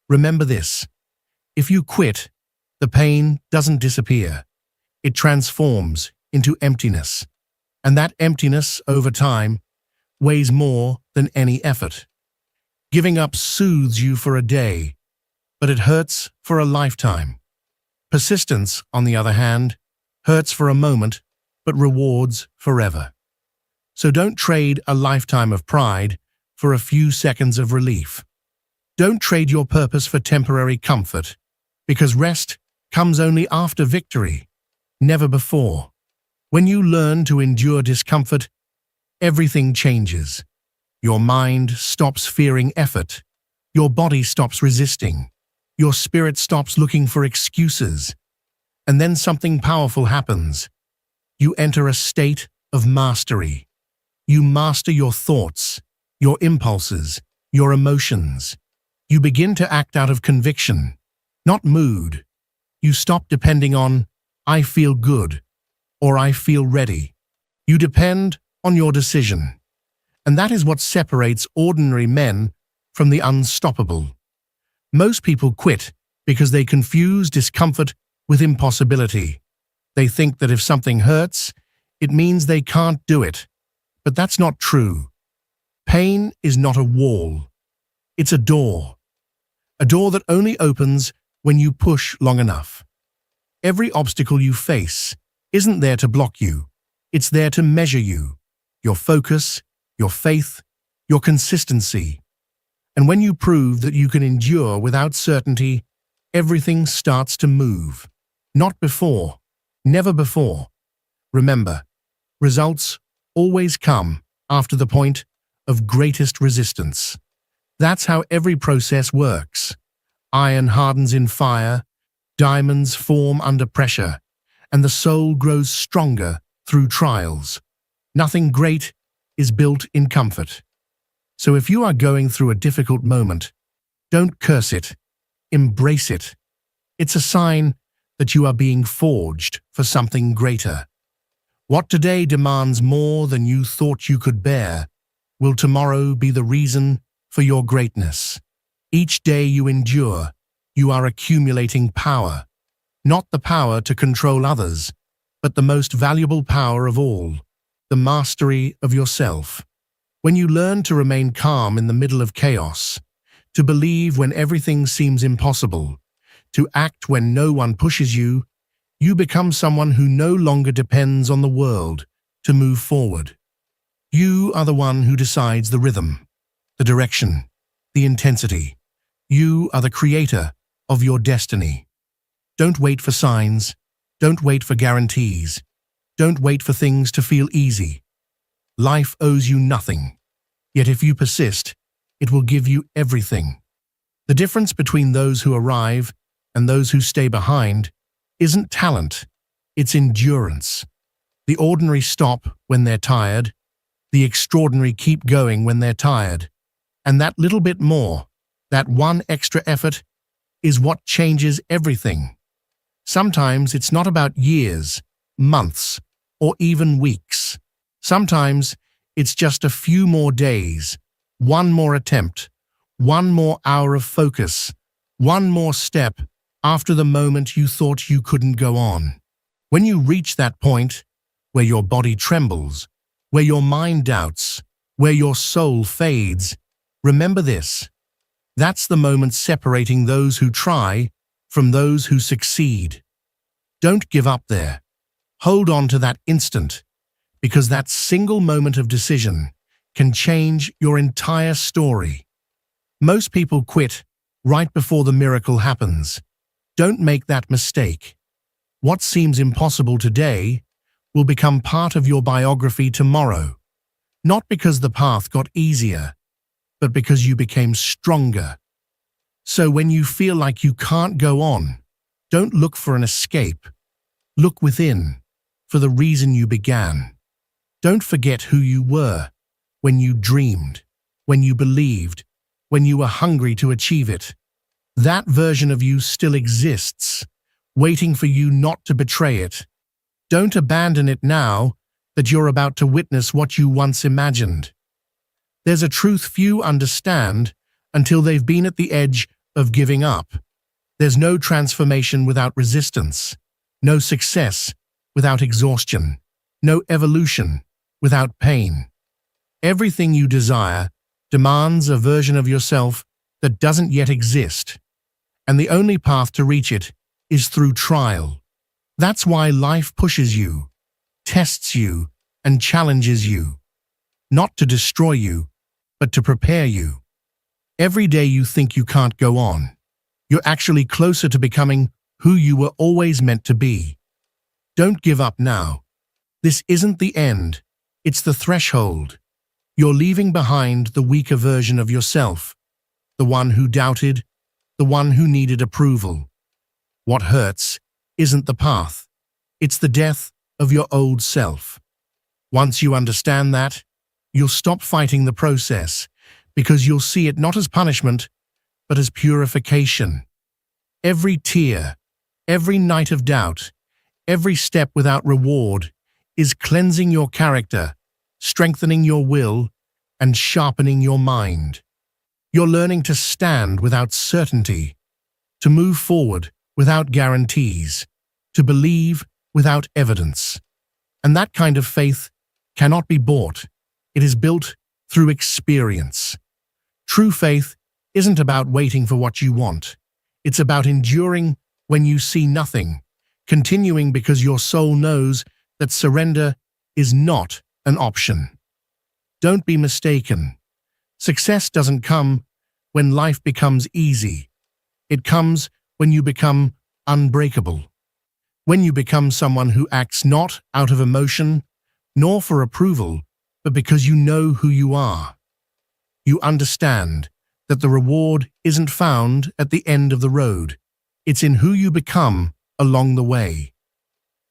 remember this: if you quit, the pain doesn't disappear. It transforms into emptiness, and that emptiness, over time, weighs more than any effort. Giving up soothes you for a day, but it hurts for a lifetime. Persistence, on the other hand, hurts for a moment, but rewards forever. So don't trade a lifetime of pride for a few seconds of relief. Don't trade your purpose for temporary comfort, because rest comes only after victory, never before. When you learn to endure discomfort, everything changes. Your mind stops fearing effort. Your body stops resisting. Your spirit stops looking for excuses. And then something powerful happens. You enter a state of mastery. You master your thoughts, your impulses, your emotions. You begin to act out of conviction, not mood. You stop depending on, "I feel good," or "I feel ready." You depend on your decision. And that is what separates ordinary men from the unstoppable. Most people quit because they confuse discomfort with impossibility. They think that if something hurts, it means they can't do it. But that's not true. Pain is not a wall. It's a door that only opens when you push long enough. Every obstacle you face isn't there to block you. It's there to measure you, your focus, your faith, your consistency. And when you prove that you can endure without certainty, everything starts to move. Not before, never before. Remember, results always come after the point of greatest resistance. That's how every process works. Iron hardens in fire, diamonds form under pressure, and the soul grows stronger through trials. Nothing great is built in comfort. So if you are going through a difficult moment, don't curse it, embrace it. It's a sign that you are being forged for something greater. What today demands more than you thought you could bear will tomorrow be the reason for your greatness. Each day you endure, you are accumulating power. Not the power to control others, but the most valuable power of all, the mastery of yourself. When you learn to remain calm in the middle of chaos, to believe when everything seems impossible, to act when no one pushes you, you become someone who no longer depends on the world to move forward. You are the one who decides the rhythm, the direction, the intensity. You are the creator of your destiny. Don't wait for signs. Don't wait for guarantees. Don't wait for things to feel easy. Life owes you nothing. Yet if you persist, it will give you everything. The difference between those who arrive and those who stay behind isn't talent, it's endurance. The ordinary stop when they're tired. The extraordinary keep going when they're tired. And that little bit more, that one extra effort, is what changes everything. Sometimes it's not about years, months, or even weeks. Sometimes it's just a few more days, one more attempt, one more hour of focus, one more step after the moment you thought you couldn't go on. When you reach that point, where your body trembles, where your mind doubts, where your soul fades, remember this. That's the moment separating those who try from those who succeed. Don't give up there. Hold on to that instant, because that single moment of decision can change your entire story. Most people quit right before the miracle happens. Don't make that mistake. What seems impossible today will become part of your biography tomorrow, not because the path got easier, but because you became stronger. So when you feel like you can't go on, don't look for an escape. Look within, for the reason you began. Don't forget who you were when you dreamed, when you believed, when you were hungry to achieve it. That version of you still exists, waiting for you not to betray it. Don't abandon it now that you're about to witness what you once imagined. There's a truth few understand until they've been at the edge of giving up. There's no transformation without resistance, no success without exhaustion, no evolution without pain. Everything you desire demands a version of yourself that doesn't yet exist, and the only path to reach it is through trial. That's why life pushes you, tests you, and challenges you, not to destroy you, but to prepare you. Every day you think you can't go on, you're actually closer to becoming who you were always meant to be. Don't give up now. This isn't the end, it's the threshold. You're leaving behind the weaker version of yourself, the one who doubted, the one who needed approval. What hurts isn't the path, it's the death of your old self. Once you understand that, you'll stop fighting the process, because you'll see it not as punishment, but as purification. Every tear, every night of doubt, every step without reward is cleansing your character, strengthening your will, and sharpening your mind. You're learning to stand without certainty, to move forward without guarantees, to believe without evidence. And that kind of faith cannot be bought. It is built through experience. True faith isn't about waiting for what you want. It's about enduring when you see nothing, continuing because your soul knows that surrender is not an option. Don't be mistaken. Success doesn't come when life becomes easy. It comes when you become unbreakable. When you become someone who acts not out of emotion, nor for approval, but because you know who you are. You understand that the reward isn't found at the end of the road. It's in who you become along the way.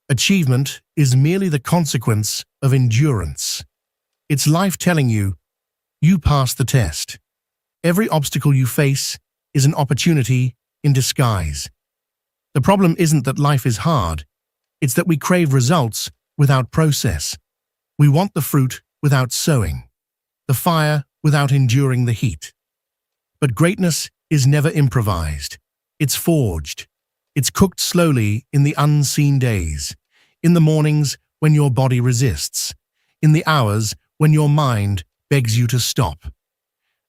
Achievement is merely the consequence of endurance. It's life telling you, you passed the test. Every obstacle you face is an opportunity in disguise. The problem isn't that life is hard, it's that we crave results without process. We want the fruit without sowing, the fire without enduring the heat. But greatness is never improvised. It's forged. It's cooked slowly in the unseen days, in the mornings when your body resists, in the hours when your mind begs you to stop.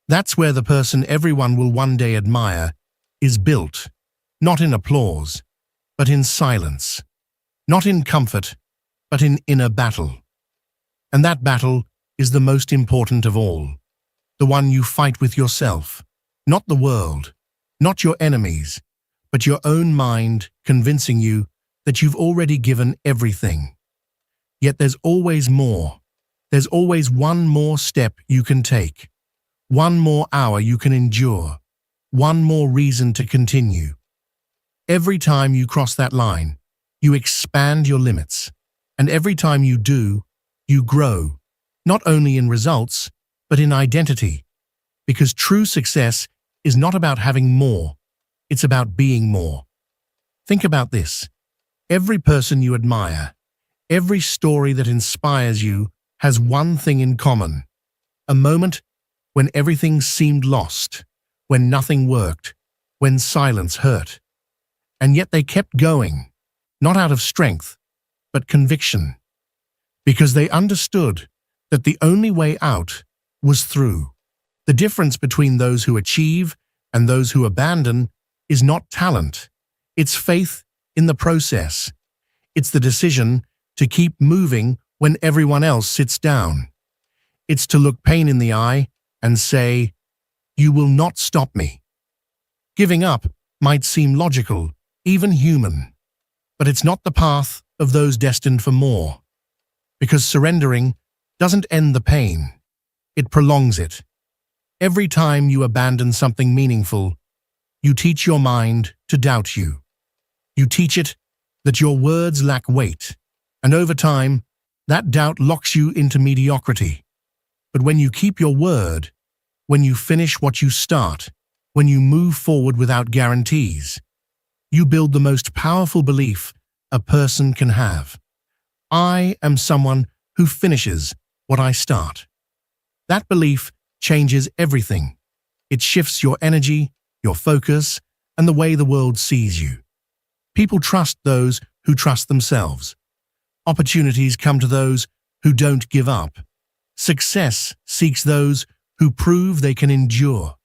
That's where the person everyone will one day admire is built, not in applause, but in silence, not in comfort, but in inner battle. And that battle is the most important of all, the one you fight with yourself, not the world, not your enemies, but your own mind convincing you that you've already given everything. Yet there's always more. There's always one more step you can take, one more hour you can endure, one more reason to continue. Every time you cross that line, you expand your limits, and every time you do, you grow, not only in results, but in identity, because true success is not about having more, it's about being more. Think about this. Every person you admire, every story that inspires you has one thing in common: a moment when everything seemed lost, when nothing worked, when silence hurt. And yet they kept going, not out of strength, but conviction, because they understood that the only way out was through. The difference between those who achieve and those who abandon is not talent, it's faith in the process. It's the decision to keep moving when everyone else sits down. It's to look pain in the eye and say, "You will not stop me." Giving up might seem logical, even human, but it's not the path of those destined for more. Because surrendering doesn't end the pain, it prolongs it. Every time you abandon something meaningful, you teach your mind to doubt you. You teach it that your words lack weight, and over time, that doubt locks you into mediocrity. But when you keep your word, when you finish what you start, when you move forward without guarantees, you build the most powerful belief a person can have. I am someone who finishes what I start. That belief changes everything. It shifts your energy, your focus, and the way the world sees you. People trust those who trust themselves. Opportunities come to those who don't give up. Success seeks those who prove they can endure.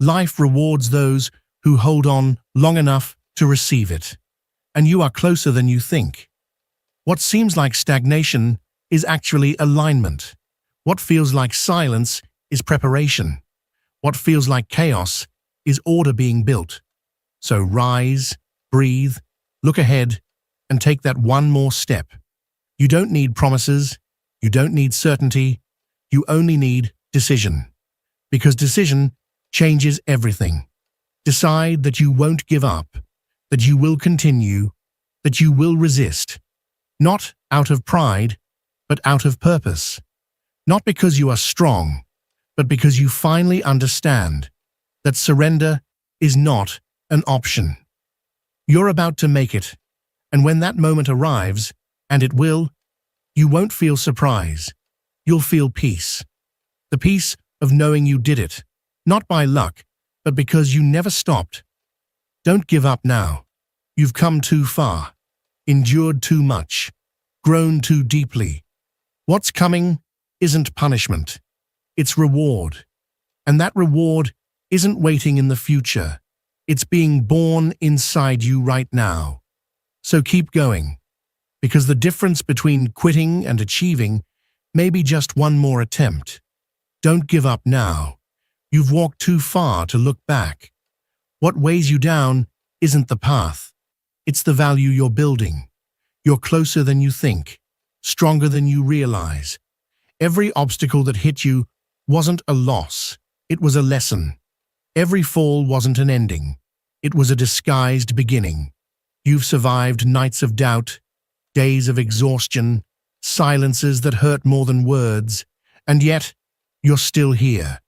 Life rewards those who hold on long enough to receive it. And you are closer than you think. What seems like stagnation is actually alignment. What feels like silence is preparation. What feels like chaos is order being built. So rise, breathe, look ahead, and take that one more step. You don't need promises. You don't need certainty. You only need decision. Because decision changes everything. Decide that you won't give up, that you will continue, that you will resist. Not out of pride, but out of purpose. Not because you are strong, but because you finally understand that surrender is not an option. You're about to make it, and when that moment arrives, and it will, you won't feel surprise. You'll feel peace. The peace of knowing you did it, not by luck, but because you never stopped. Don't give up now. You've come too far, endured too much, grown too deeply. What's coming isn't punishment, it's reward. And that reward isn't waiting in the future. It's being born inside you right now. So keep going, because the difference between quitting and achieving may be just one more attempt. Don't give up now, You've walked too far to look back. What weighs you down isn't the path. It's the value you're building. You're closer than you think, stronger than you realize. Every obstacle that hit you wasn't a loss, it was a lesson. Every fall wasn't an ending, it was a disguised beginning. You've survived nights of doubt, days of exhaustion, silences that hurt more than words, and yet you're still here.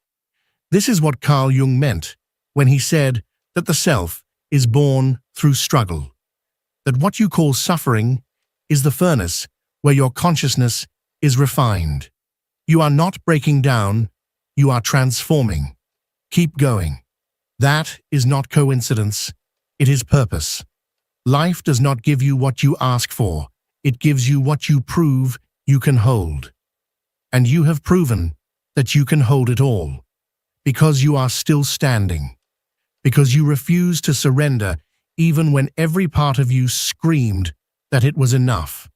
This is what Carl Jung meant when he said that the self is born through struggle, that what you call suffering is the furnace where your consciousness is refined. You are not breaking down, you are transforming. Keep going. That is not coincidence, it is purpose. Life does not give you what you ask for, it gives you what you prove you can hold. And you have proven that you can hold it all, because you are still standing, because you refuse to surrender even when every part of you screamed that it was enough.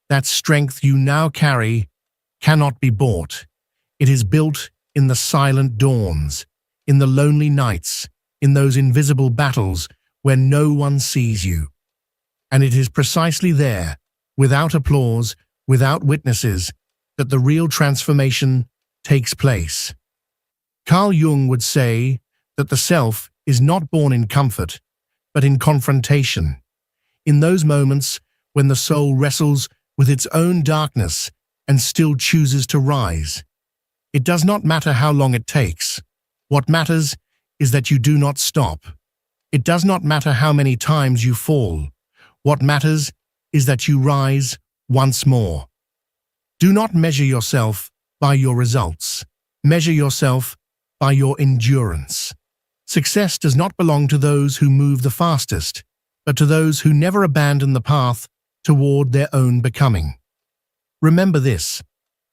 That strength you now carry cannot be bought. It is built in the silent dawns, in the lonely nights, in those invisible battles where no one sees you. And it is precisely there, without applause, without witnesses, that the real transformation takes place. Carl Jung would say that the self is not born in comfort, but in confrontation. In those moments when the soul wrestles with its own darkness and still chooses to rise. It does not matter how long it takes. What matters is that you do not stop. It does not matter how many times you fall. What matters is that you rise once more. Do not measure yourself by your results. Measure yourself by your endurance. Success does not belong to those who move the fastest, but to those who never abandon the path toward their own becoming. Remember this: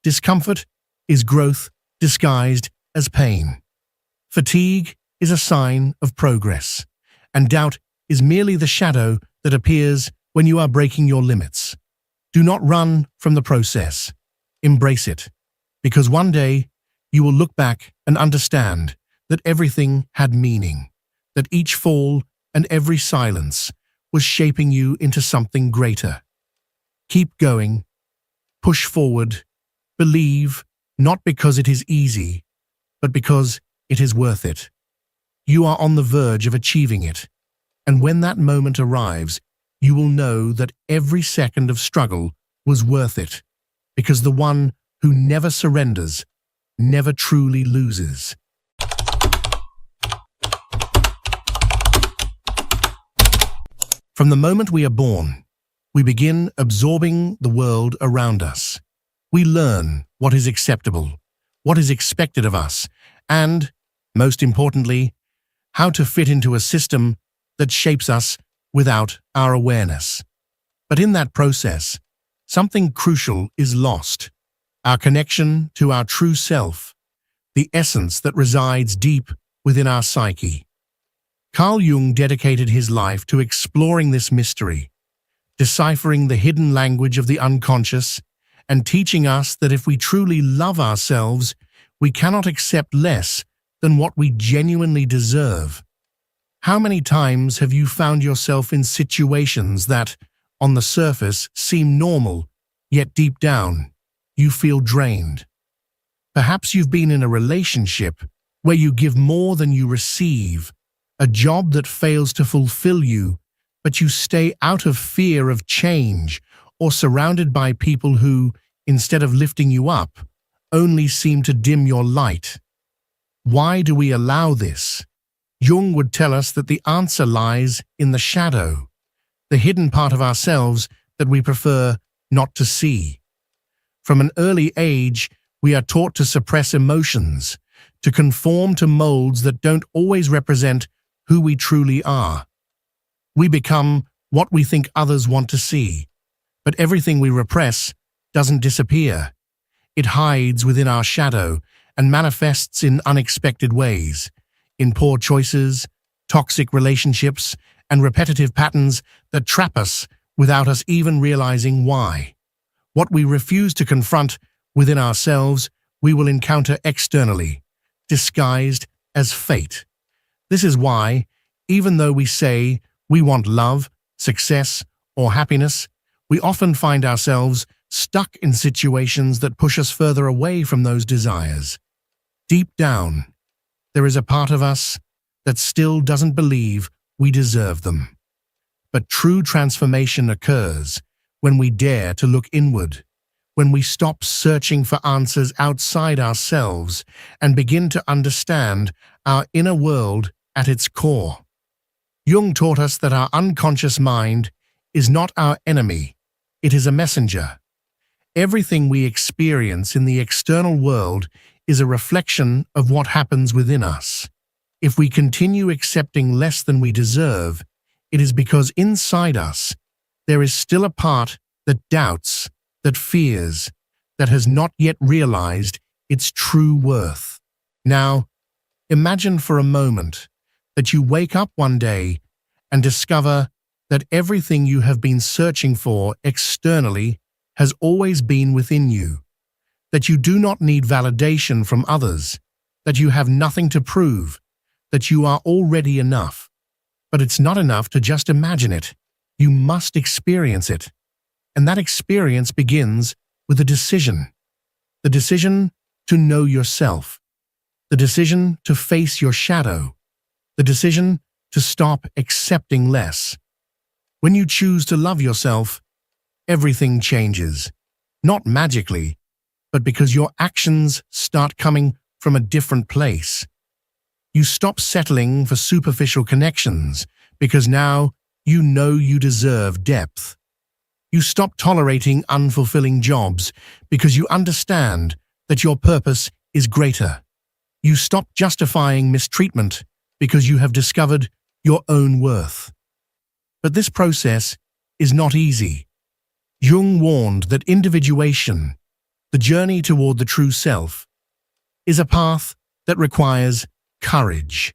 discomfort is growth disguised as pain. Fatigue is a sign of progress, and doubt is merely the shadow that appears when you are breaking your limits. Do not run from the process. Embrace it, because one day you will look back and understand that everything had meaning, that each fall and every silence was shaping you into something greater. Keep going. Push forward. Believe, not because it is easy, but because it is worth it. You are on the verge of achieving it, and when that moment arrives, you will know that every second of struggle was worth it, because the one who never surrenders never truly loses. From the moment we are born, we begin absorbing the world around us. We learn what is acceptable, what is expected of us, and, most importantly, how to fit into a system that shapes us without our awareness. But in that process, something crucial is lost: our connection to our true self, the essence that resides deep within our psyche. Carl Jung dedicated his life to exploring this mystery, deciphering the hidden language of the unconscious, and teaching us that if we truly love ourselves, we cannot accept less than what we genuinely deserve. How many times have you found yourself in situations that, on the surface, seem normal, yet deep down, you feel drained? Perhaps you've been in a relationship where you give more than you receive, a job that fails to fulfill you, but you stay out of fear of change, or surrounded by people who, instead of lifting you up, only seem to dim your light. Why do we allow this? Jung would tell us that the answer lies in the shadow, the hidden part of ourselves that we prefer not to see. From an early age, we are taught to suppress emotions, to conform to molds that don't always represent who we truly are. We become what we think others want to see, but everything we repress doesn't disappear. It hides within our shadow and manifests in unexpected ways, in poor choices, toxic relationships, and repetitive patterns that trap us without us even realizing why. What we refuse to confront within ourselves, we will encounter externally, disguised as fate. This is why, even though we say we want love, success, or happiness, we often find ourselves stuck in situations that push us further away from those desires. Deep down, there is a part of us that still doesn't believe we deserve them. But true transformation occurs when we dare to look inward, when we stop searching for answers outside ourselves and begin to understand our inner world at its core. Jung taught us that our unconscious mind is not our enemy, it is a messenger. Everything we experience in the external world is a reflection of what happens within us. If we continue accepting less than we deserve, it is because inside us there is still a part that doubts, that fears, that has not yet realized its true worth. Now, imagine for a moment that you wake up one day and discover that everything you have been searching for externally has always been within you, that you do not need validation from others, that you have nothing to prove, that you are already enough. But it's not enough to just imagine it. You must experience it. And that experience begins with a decision. The decision to know yourself. The decision to face your shadow. The decision to stop accepting less. When you choose to love yourself, everything changes. Not magically, but because your actions start coming from a different place. You stop settling for superficial connections because now you know you deserve depth. You stop tolerating unfulfilling jobs because you understand that your purpose is greater. You stop justifying mistreatment because you have discovered your own worth. But this process is not easy. Jung warned that individuation, the journey toward the true self, is a path that requires courage.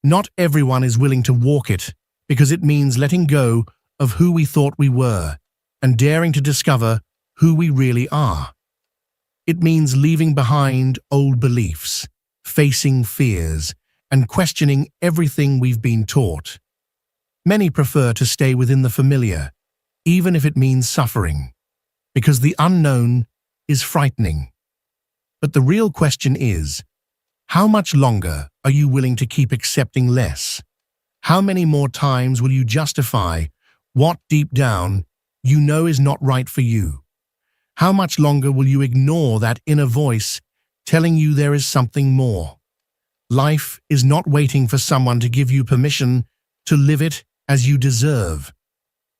Not everyone is willing to walk it because it means letting go of who we thought we were and daring to discover who we really are. It means leaving behind old beliefs, facing fears, and questioning everything we've been taught. Many prefer to stay within the familiar, even if it means suffering, because the unknown is frightening. But the real question is, how much longer are you willing to keep accepting less? How many more times will you justify what deep down you know is not right for you? How much longer will you ignore that inner voice telling you there is something more? Life is not waiting for someone to give you permission to live it as you deserve.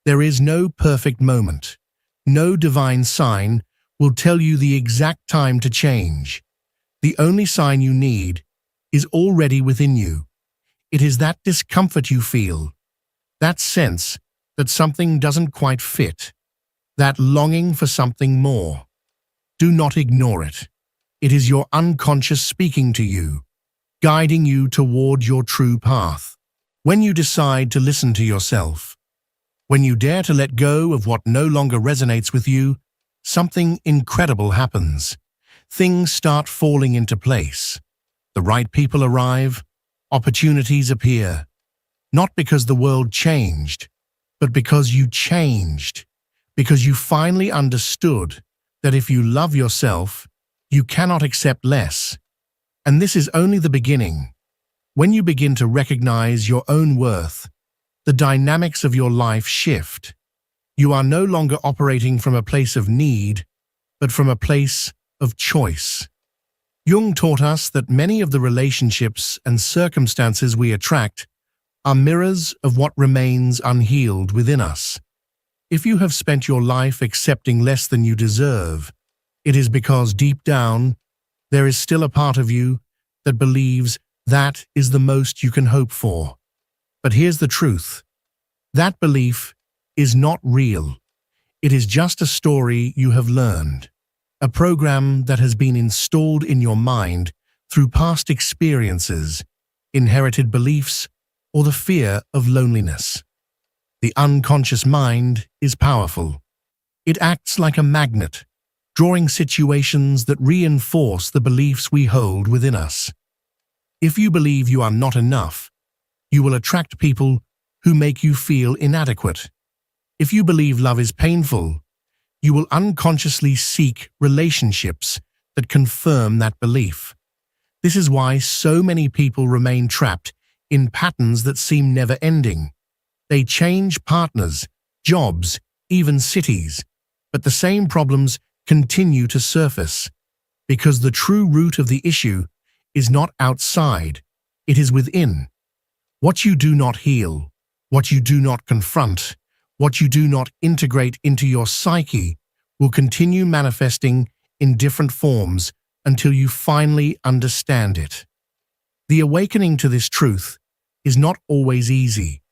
There is no perfect moment. No divine sign will tell you the exact time to change. The only sign you need is already within you. It is that discomfort you feel, that sense that something doesn't quite fit, that longing for something more. Do not ignore it. It is your unconscious speaking to you, guiding you toward your true path. When you decide to listen to yourself, when you dare to let go of what no longer resonates with you, something incredible happens. Things start falling into place. The right people arrive, opportunities appear, not because the world changed, but because you changed, because you finally understood that if you love yourself, you cannot accept less. And this is only the beginning. When you begin to recognize your own worth, the dynamics of your life shift. You are no longer operating from a place of need, but from a place of choice. Jung taught us that many of the relationships and circumstances we attract are mirrors of what remains unhealed within us. If you have spent your life accepting less than you deserve, it is because deep down, there is still a part of you that believes that is the most you can hope for. But here's the truth. That belief is not real. It is just a story you have learned, a program that has been installed in your mind through past experiences, inherited beliefs, or the fear of loneliness. The unconscious mind is powerful. It acts like a magnet, drawing situations that reinforce the beliefs we hold within us. If you believe you are not enough, you will attract people who make you feel inadequate. If you believe love is painful, you will unconsciously seek relationships that confirm that belief. This is why so many people remain trapped in patterns that seem never-ending. They change partners, jobs, even cities, but the same problems continue to surface, because the true root of the issue is not outside, it is within. What you do not heal, what you do not confront, what you do not integrate into your psyche will continue manifesting in different forms until you finally understand it. The awakening to this truth is not always easy.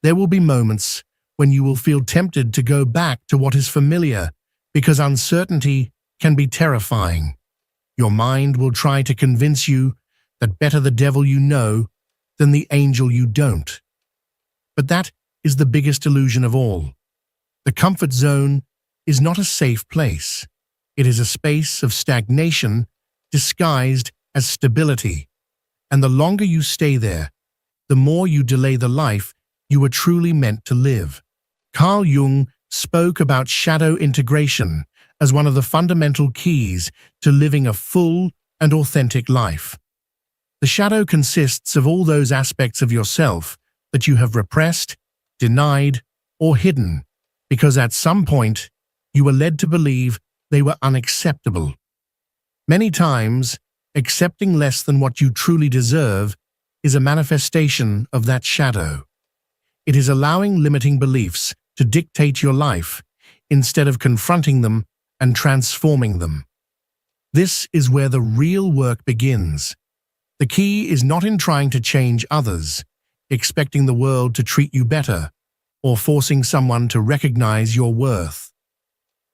There will be moments when you will feel tempted to go back to what is familiar because uncertainty can be terrifying. Your mind will try to convince you that better the devil you know than the angel you don't. But that is the biggest illusion of all. The comfort zone is not a safe place. It is a space of stagnation disguised as stability. And the longer you stay there, the more you delay the life you were truly meant to live. Carl Jung spoke about shadow integration as one of the fundamental keys to living a full and authentic life. The shadow consists of all those aspects of yourself that you have repressed, denied, or hidden, because at some point you were led to believe they were unacceptable. Many times, accepting less than what you truly deserve is a manifestation of that shadow. It is allowing limiting beliefs to dictate your life instead of confronting them and transforming them. This is where the real work begins. The key is not in trying to change others, expecting the world to treat you better, or forcing someone to recognize your worth.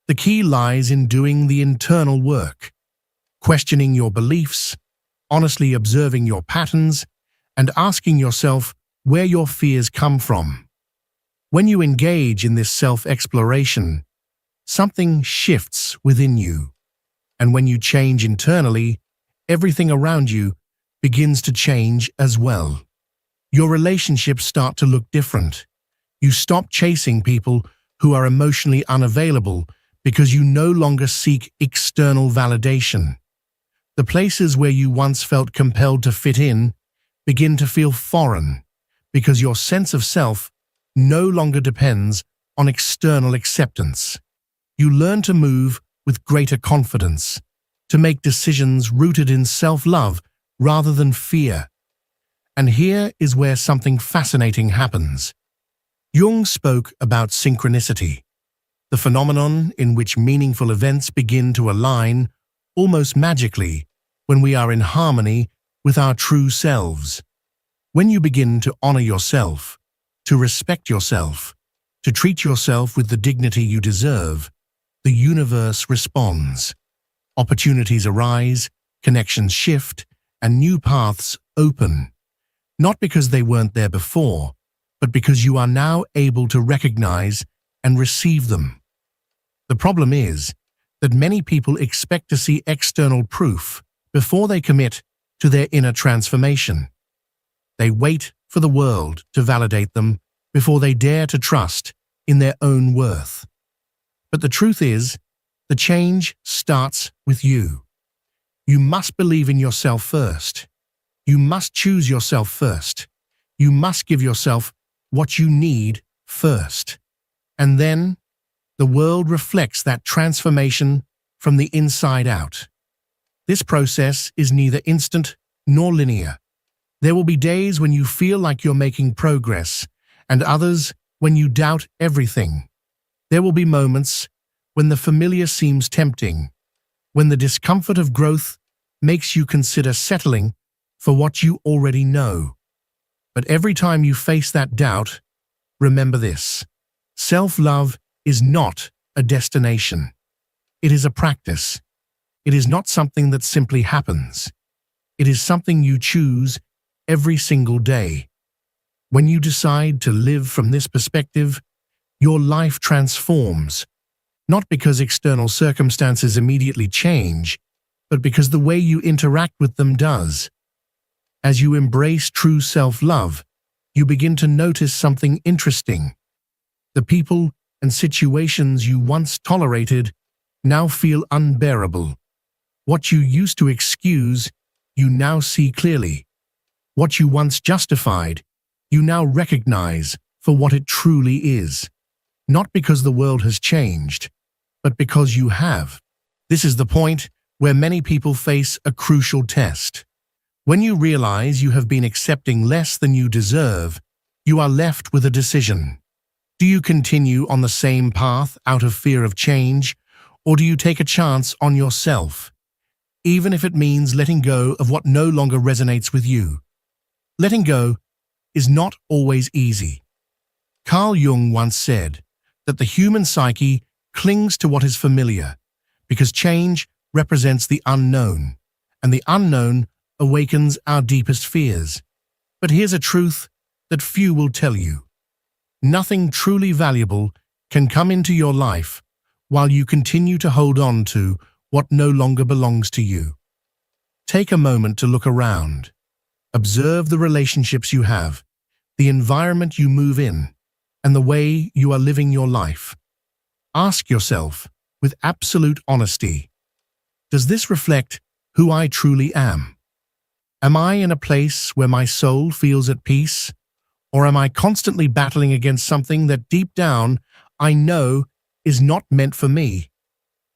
The key lies in doing the internal work, questioning your beliefs, honestly observing your patterns, and asking yourself where your fears come from. When you engage in this self-exploration, something shifts within you, and when you change internally, everything around you begins to change as well. Your relationships start to look different. You stop chasing people who are emotionally unavailable because you no longer seek external validation. The places where you once felt compelled to fit in begin to feel foreign because your sense of self no longer depends on external acceptance. You learn to move with greater confidence, to make decisions rooted in self-love rather than fear. And here is where something fascinating happens. Jung spoke about synchronicity, the phenomenon in which meaningful events begin to align almost magically when we are in harmony with our true selves. When you begin to honor yourself, to respect yourself, to treat yourself with the dignity you deserve, the universe responds. Opportunities arise, connections shift, and new paths open. Not because they weren't there before, but because you are now able to recognize and receive them. The problem is that many people expect to see external proof before they commit to their inner transformation. They wait for the world to validate them before they dare to trust in their own worth. But the truth is, the change starts with you. You must believe in yourself first. You must choose yourself first. You must give yourself what you need first. And then, the world reflects that transformation from the inside out. This process is neither instant nor linear. There will be days when you feel like you're making progress, and others when you doubt everything. There will be moments when the familiar seems tempting, when the discomfort of growth makes you consider settling for what you already know. But every time you face that doubt, remember this: self-love is not a destination. It is a practice. It is not something that simply happens. It is something you choose every single day. When you decide to live from this perspective, your life transforms, not because external circumstances immediately change, but because the way you interact with them does. As you embrace true self-love, you begin to notice something interesting. The people and situations you once tolerated now feel unbearable. What you used to excuse, you now see clearly. What you once justified, you now recognize for what it truly is. Not because the world has changed, but because you have. This is the point where many people face a crucial test. When you realize you have been accepting less than you deserve, you are left with a decision. Do you continue on the same path out of fear of change, or do you take a chance on yourself, even if it means letting go of what no longer resonates with you? Letting go is not always easy. Carl Jung once said that the human psyche clings to what is familiar, because change represents the unknown, and the unknown awakens our deepest fears. But here's a truth that few will tell you. Nothing truly valuable can come into your life while you continue to hold on to what no longer belongs to you. Take a moment to look around. Observe the relationships you have, the environment you move in, and the way you are living your life. Ask yourself, with absolute honesty, does this reflect who I truly am? Am I in a place where my soul feels at peace? Or am I constantly battling against something that deep down I know is not meant for me?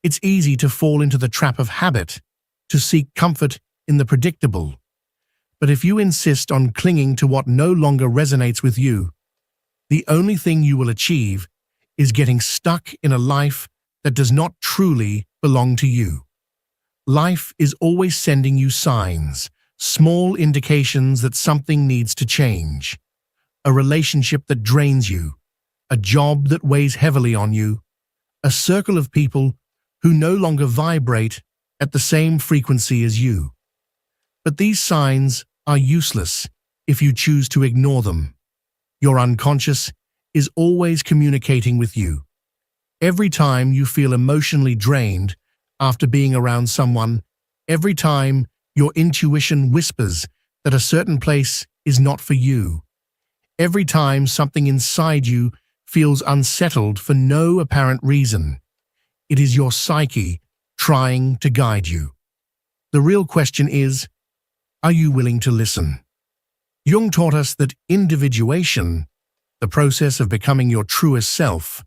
It's easy to fall into the trap of habit, to seek comfort in the predictable. But if you insist on clinging to what no longer resonates with you, the only thing you will achieve is getting stuck in a life that does not truly belong to you. Life is always sending you signs, small indications that something needs to change. A relationship that drains you, a job that weighs heavily on you, a circle of people who no longer vibrate at the same frequency as you. But these signs are useless if you choose to ignore them. Your unconscious is always communicating with you. Every time you feel emotionally drained after being around someone, every time your intuition whispers that a certain place is not for you, every time something inside you feels unsettled for no apparent reason, it is your psyche trying to guide you. The real question is, are you willing to listen? Jung taught us that individuation, the process of becoming your truest self,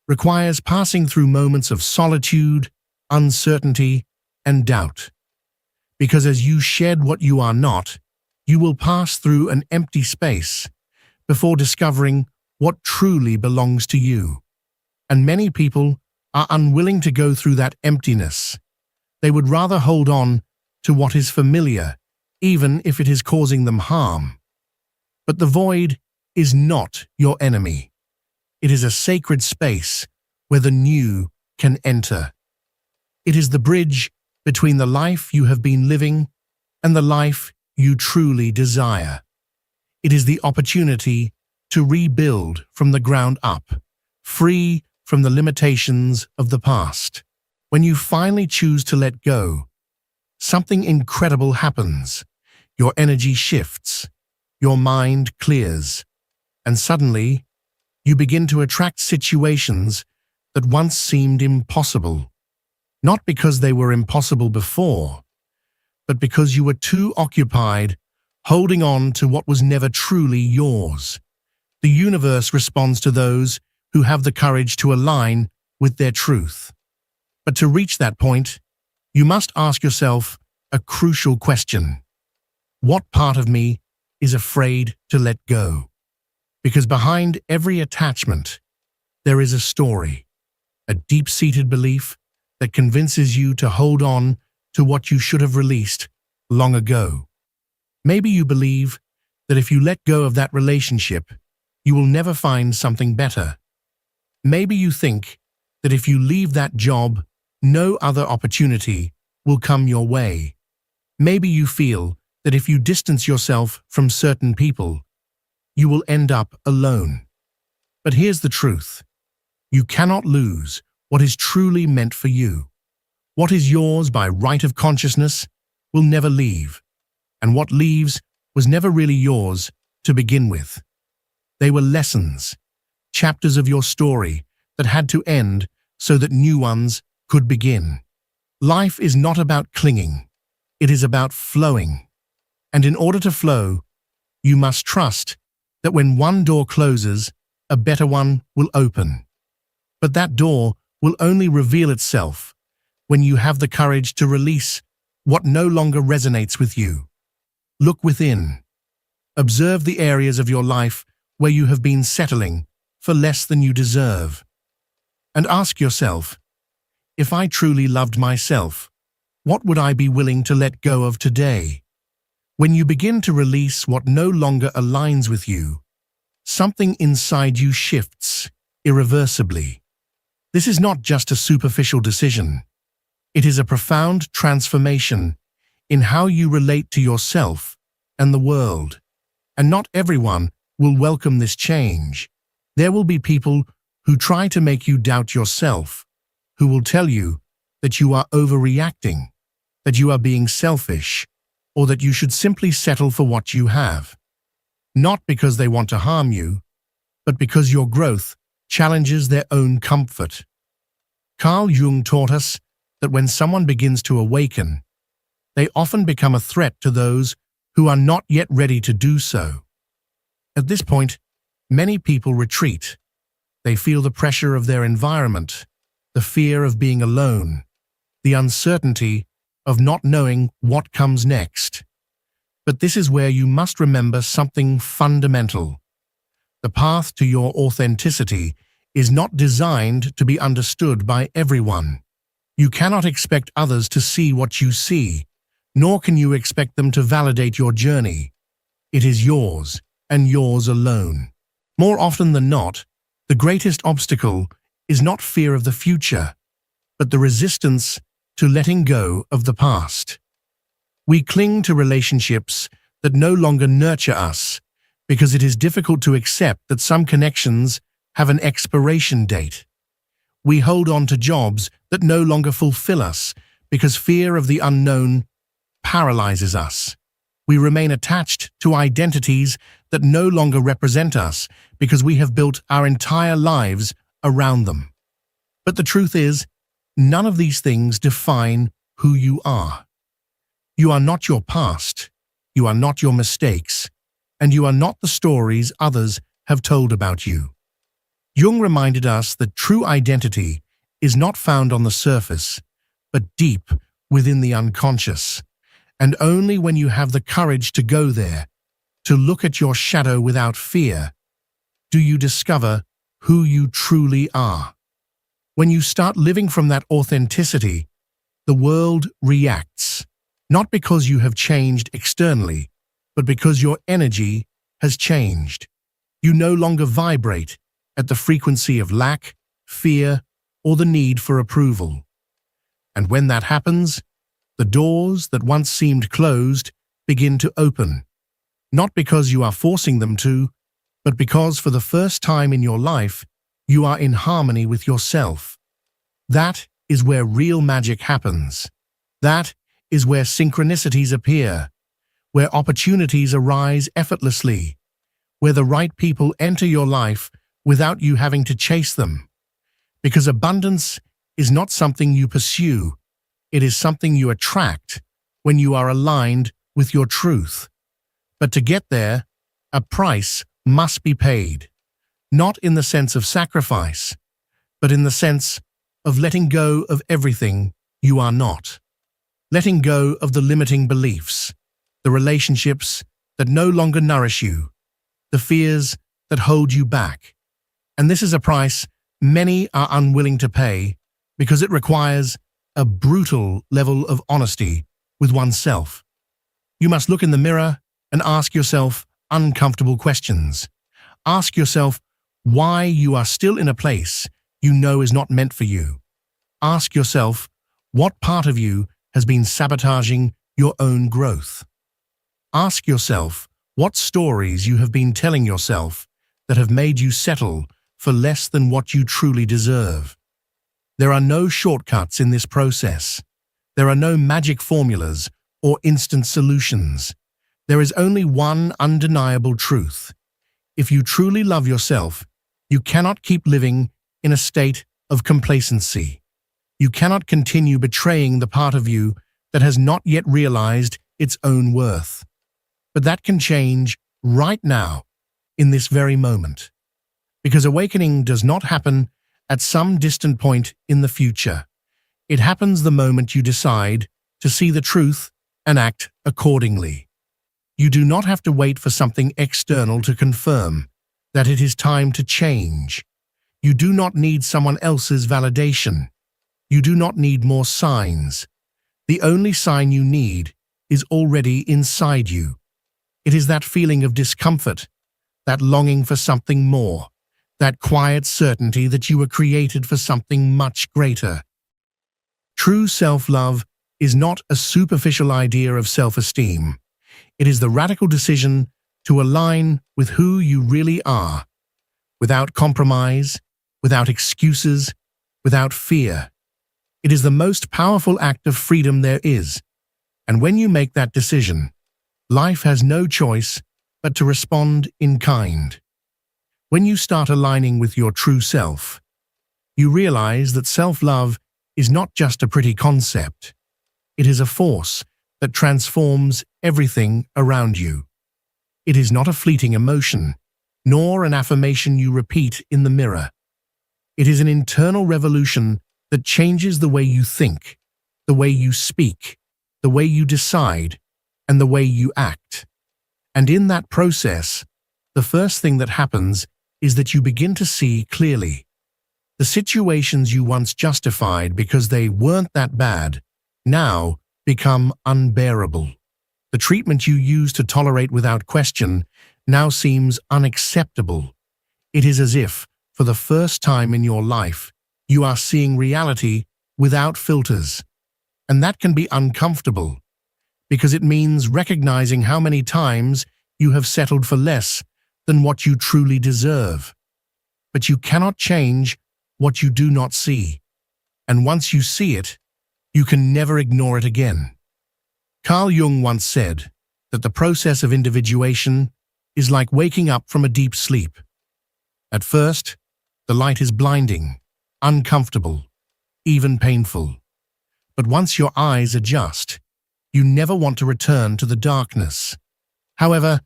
requires passing through moments of solitude, uncertainty, and doubt. Because as you shed what you are not, you will pass through an empty space before discovering what truly belongs to you. And many people are unwilling to go through that emptiness. They would rather hold on to what is familiar, even if it is causing them harm. But the void is not your enemy. It is a sacred space where the new can enter. It is the bridge between the life you have been living and the life you truly desire. It is the opportunity to rebuild from the ground up, free from the limitations of the past. When you finally choose to let go, something incredible happens. Your energy shifts, your mind clears, and suddenly you begin to attract situations that once seemed impossible. Not because they were impossible before, but because you were too occupied holding on to what was never truly yours. The universe responds to those who have the courage to align with their truth. But to reach that point, you must ask yourself a crucial question. What part of me is afraid to let go? Because behind every attachment, there is a story, a deep-seated belief that convinces you to hold on to what you should have released long ago. Maybe you believe that if you let go of that relationship, you will never find something better. Maybe you think that if you leave that job, no other opportunity will come your way. Maybe you feel that if you distance yourself from certain people, you will end up alone. But here's the truth. You cannot lose what is truly meant for you. What is yours by right of consciousness will never leave, and what leaves was never really yours to begin with. They were lessons, chapters of your story that had to end so that new ones could begin. Life is not about clinging. It is about flowing. And in order to flow, you must trust that when one door closes, a better one will open. But that door will only reveal itself when you have the courage to release what no longer resonates with you. Look within. Observe the areas of your life where you have been settling for less than you deserve. And ask yourself, if I truly loved myself, what would I be willing to let go of today? When you begin to release what no longer aligns with you, something inside you shifts irreversibly. This is not just a superficial decision. It is a profound transformation in how you relate to yourself and the world. And not everyone will welcome this change. There will be people who try to make you doubt yourself, who will tell you that you are overreacting, that you are being selfish, or that you should simply settle for what you have. Not because they want to harm you, but because your growth challenges their own comfort. Carl Jung taught us that when someone begins to awaken, they often become a threat to those who are not yet ready to do so. At this point, many people retreat. They feel the pressure of their environment, the fear of being alone, the uncertainty of not knowing what comes next. But this is where you must remember something fundamental. The path to your authenticity is not designed to be understood by everyone. You cannot expect others to see what you see, nor can you expect them to validate your journey. It is yours, and yours alone. More often than not, the greatest obstacle is not fear of the future, but the resistance to letting go of the past. We cling to relationships that no longer nurture us because it is difficult to accept that some connections have an expiration date. We hold on to jobs that no longer fulfill us because fear of the unknown paralyzes us. We remain attached to identities that no longer represent us because we have built our entire lives around them. But the truth is, none of these things define who you are. You are not your past, you are not your mistakes, and you are not the stories others have told about you. Jung reminded us that true identity is not found on the surface, but deep within the unconscious. And only when you have the courage to go there, to look at your shadow without fear, do you discover who you truly are. When you start living from that authenticity, the world reacts, not because you have changed externally, but because your energy has changed. You no longer vibrate at the frequency of lack, fear, or the need for approval. And when that happens, the doors that once seemed closed begin to open, not because you are forcing them to, but because for the first time in your life, you are in harmony with yourself. That is where real magic happens. That is where synchronicities appear, where opportunities arise effortlessly, where the right people enter your life without you having to chase them. Because abundance is not something you pursue, it is something you attract when you are aligned with your truth. But to get there, a price must be paid, not in the sense of sacrifice, but in the sense of letting go of everything you are not. Letting go of the limiting beliefs, the relationships that no longer nourish you, the fears that hold you back. And this is a price many are unwilling to pay because it requires a brutal level of honesty with oneself. You must look in the mirror and ask yourself uncomfortable questions. Ask yourself why you are still in a place you know is not meant for you. Ask yourself what part of you has been sabotaging your own growth. Ask yourself what stories you have been telling yourself that have made you settle for less than what you truly deserve. There are no shortcuts in this process. There are no magic formulas or instant solutions. There is only one undeniable truth. If you truly love yourself, you cannot keep living in a state of complacency. You cannot continue betraying the part of you that has not yet realized its own worth. But that can change right now, in this very moment. Because awakening does not happen at some distant point in the future. It happens the moment you decide to see the truth and act accordingly. You do not have to wait for something external to confirm that it is time to change. You do not need someone else's validation. You do not need more signs. The only sign you need is already inside you. It is that feeling of discomfort, that longing for something more, that quiet certainty that you were created for something much greater. True self-love is not a superficial idea of self-esteem. It is the radical decision to align with who you really are, without compromise, without excuses, without fear. It is the most powerful act of freedom there is, and when you make that decision, life has no choice but to respond in kind. When you start aligning with your true self, you realize that self-love is not just a pretty concept. It is a force that transforms everything around you. It is not a fleeting emotion, nor an affirmation you repeat in the mirror. It is an internal revolution that changes the way you think, the way you speak, the way you decide, and the way you act. And in that process, the first thing that happens is that you begin to see clearly. The situations you once justified because they weren't that bad now become unbearable. The treatment you used to tolerate without question now seems unacceptable. It is as if, for the first time in your life, you are seeing reality without filters. And that can be uncomfortable, because it means recognizing how many times you have settled for less than what you truly deserve. But you cannot change what you do not see. And once you see it, you can never ignore it again. Carl Jung once said that the process of individuation is like waking up from a deep sleep. At first, the light is blinding, uncomfortable, even painful. But once your eyes adjust, you never want to return to the darkness. However,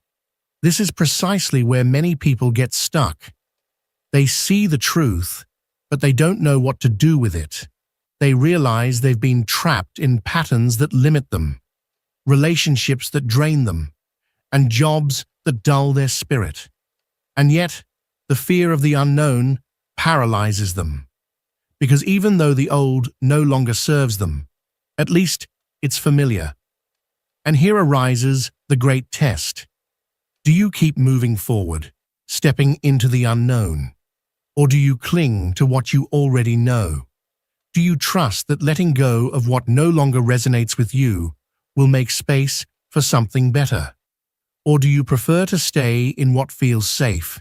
this is precisely where many people get stuck. They see the truth, but they don't know what to do with it. They realize they've been trapped in patterns that limit them, relationships that drain them, and jobs that dull their spirit. And yet, the fear of the unknown paralyzes them. Because even though the old no longer serves them, at least it's familiar. And here arises the great test. Do you keep moving forward, stepping into the unknown? Or do you cling to what you already know? Do you trust that letting go of what no longer resonates with you will make space for something better? Or do you prefer to stay in what feels safe,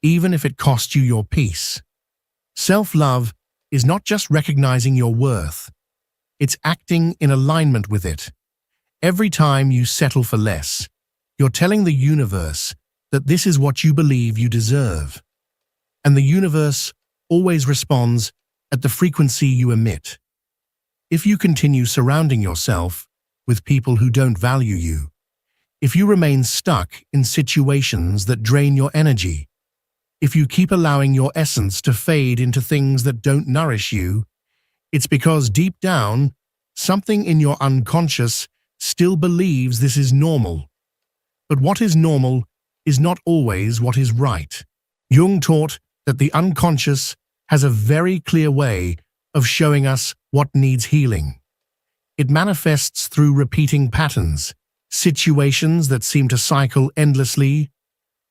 even if it costs you your peace? Self-love is not just recognizing your worth, it's acting in alignment with it. Every time you settle for less, you're telling the universe that this is what you believe you deserve. And the universe always responds at the frequency you emit. If you continue surrounding yourself with people who don't value you, if you remain stuck in situations that drain your energy, if you keep allowing your essence to fade into things that don't nourish you, it's because deep down, something in your unconscious still believes this is normal. But what is normal is not always what is right. Jung taught that the unconscious has a very clear way of showing us what needs healing. It manifests through repeating patterns, situations that seem to cycle endlessly,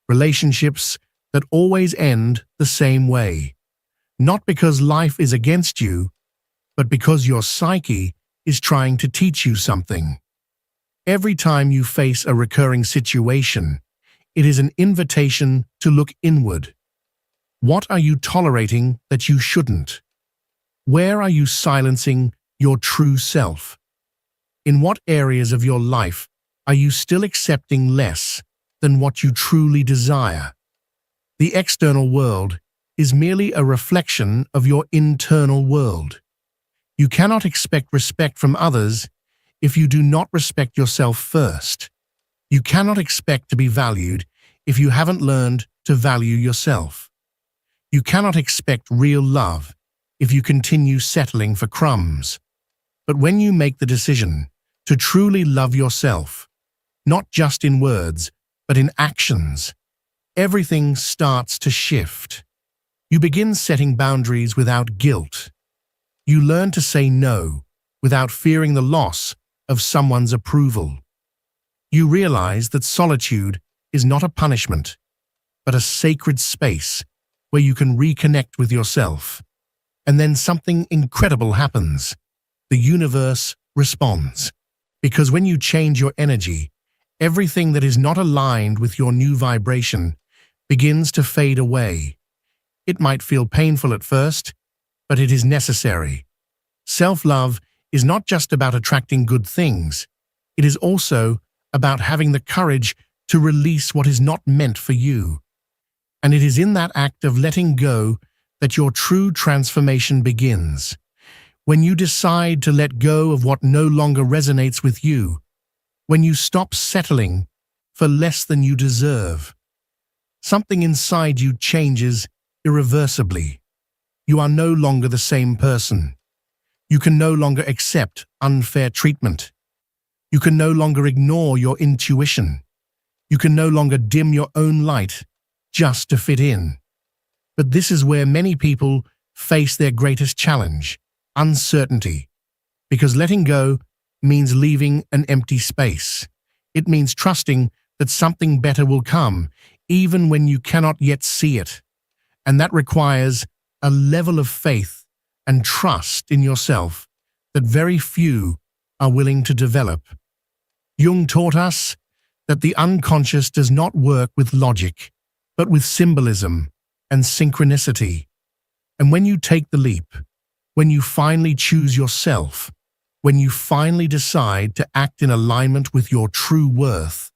relationships that always end the same way. Not because life is against you, but because your psyche is trying to teach you something. Every time you face a recurring situation, it is an invitation to look inward. What are you tolerating that you shouldn't? Where are you silencing your true self? In what areas of your life Are you still accepting less than what you truly desire? The external world is merely a reflection of your internal world. You cannot expect respect from others if you do not respect yourself first. You cannot expect to be valued if you haven't learned to value yourself. You cannot expect real love if you continue settling for crumbs. But when you make the decision to truly love yourself, not just in words, but in actions, everything starts to shift. You begin setting boundaries without guilt. You learn to say no without fearing the loss of someone's approval. You realize that solitude is not a punishment, but a sacred space where you can reconnect with yourself. And then something incredible happens. The universe responds. Because when you change your energy, everything that is not aligned with your new vibration begins to fade away. It might feel painful at first, but it is necessary. Self-love is not just about attracting good things. It is also about having the courage to release what is not meant for you. And it is in that act of letting go that your true transformation begins. When you decide to let go of what no longer resonates with you, when you stop settling for less than you deserve, something inside you changes irreversibly. You are no longer the same person. You can no longer accept unfair treatment. You can no longer ignore your intuition. You can no longer dim your own light just to fit in. But this is where many people face their greatest challenge: uncertainty. Because letting go means leaving an empty space. It means trusting that something better will come, even when you cannot yet see it. And that requires a level of faith and trust in yourself that very few are willing to develop. Jung taught us that the unconscious does not work with logic, but with symbolism and synchronicity. And when you take the leap, when you finally choose yourself, when you finally decide to act in alignment with your true worth,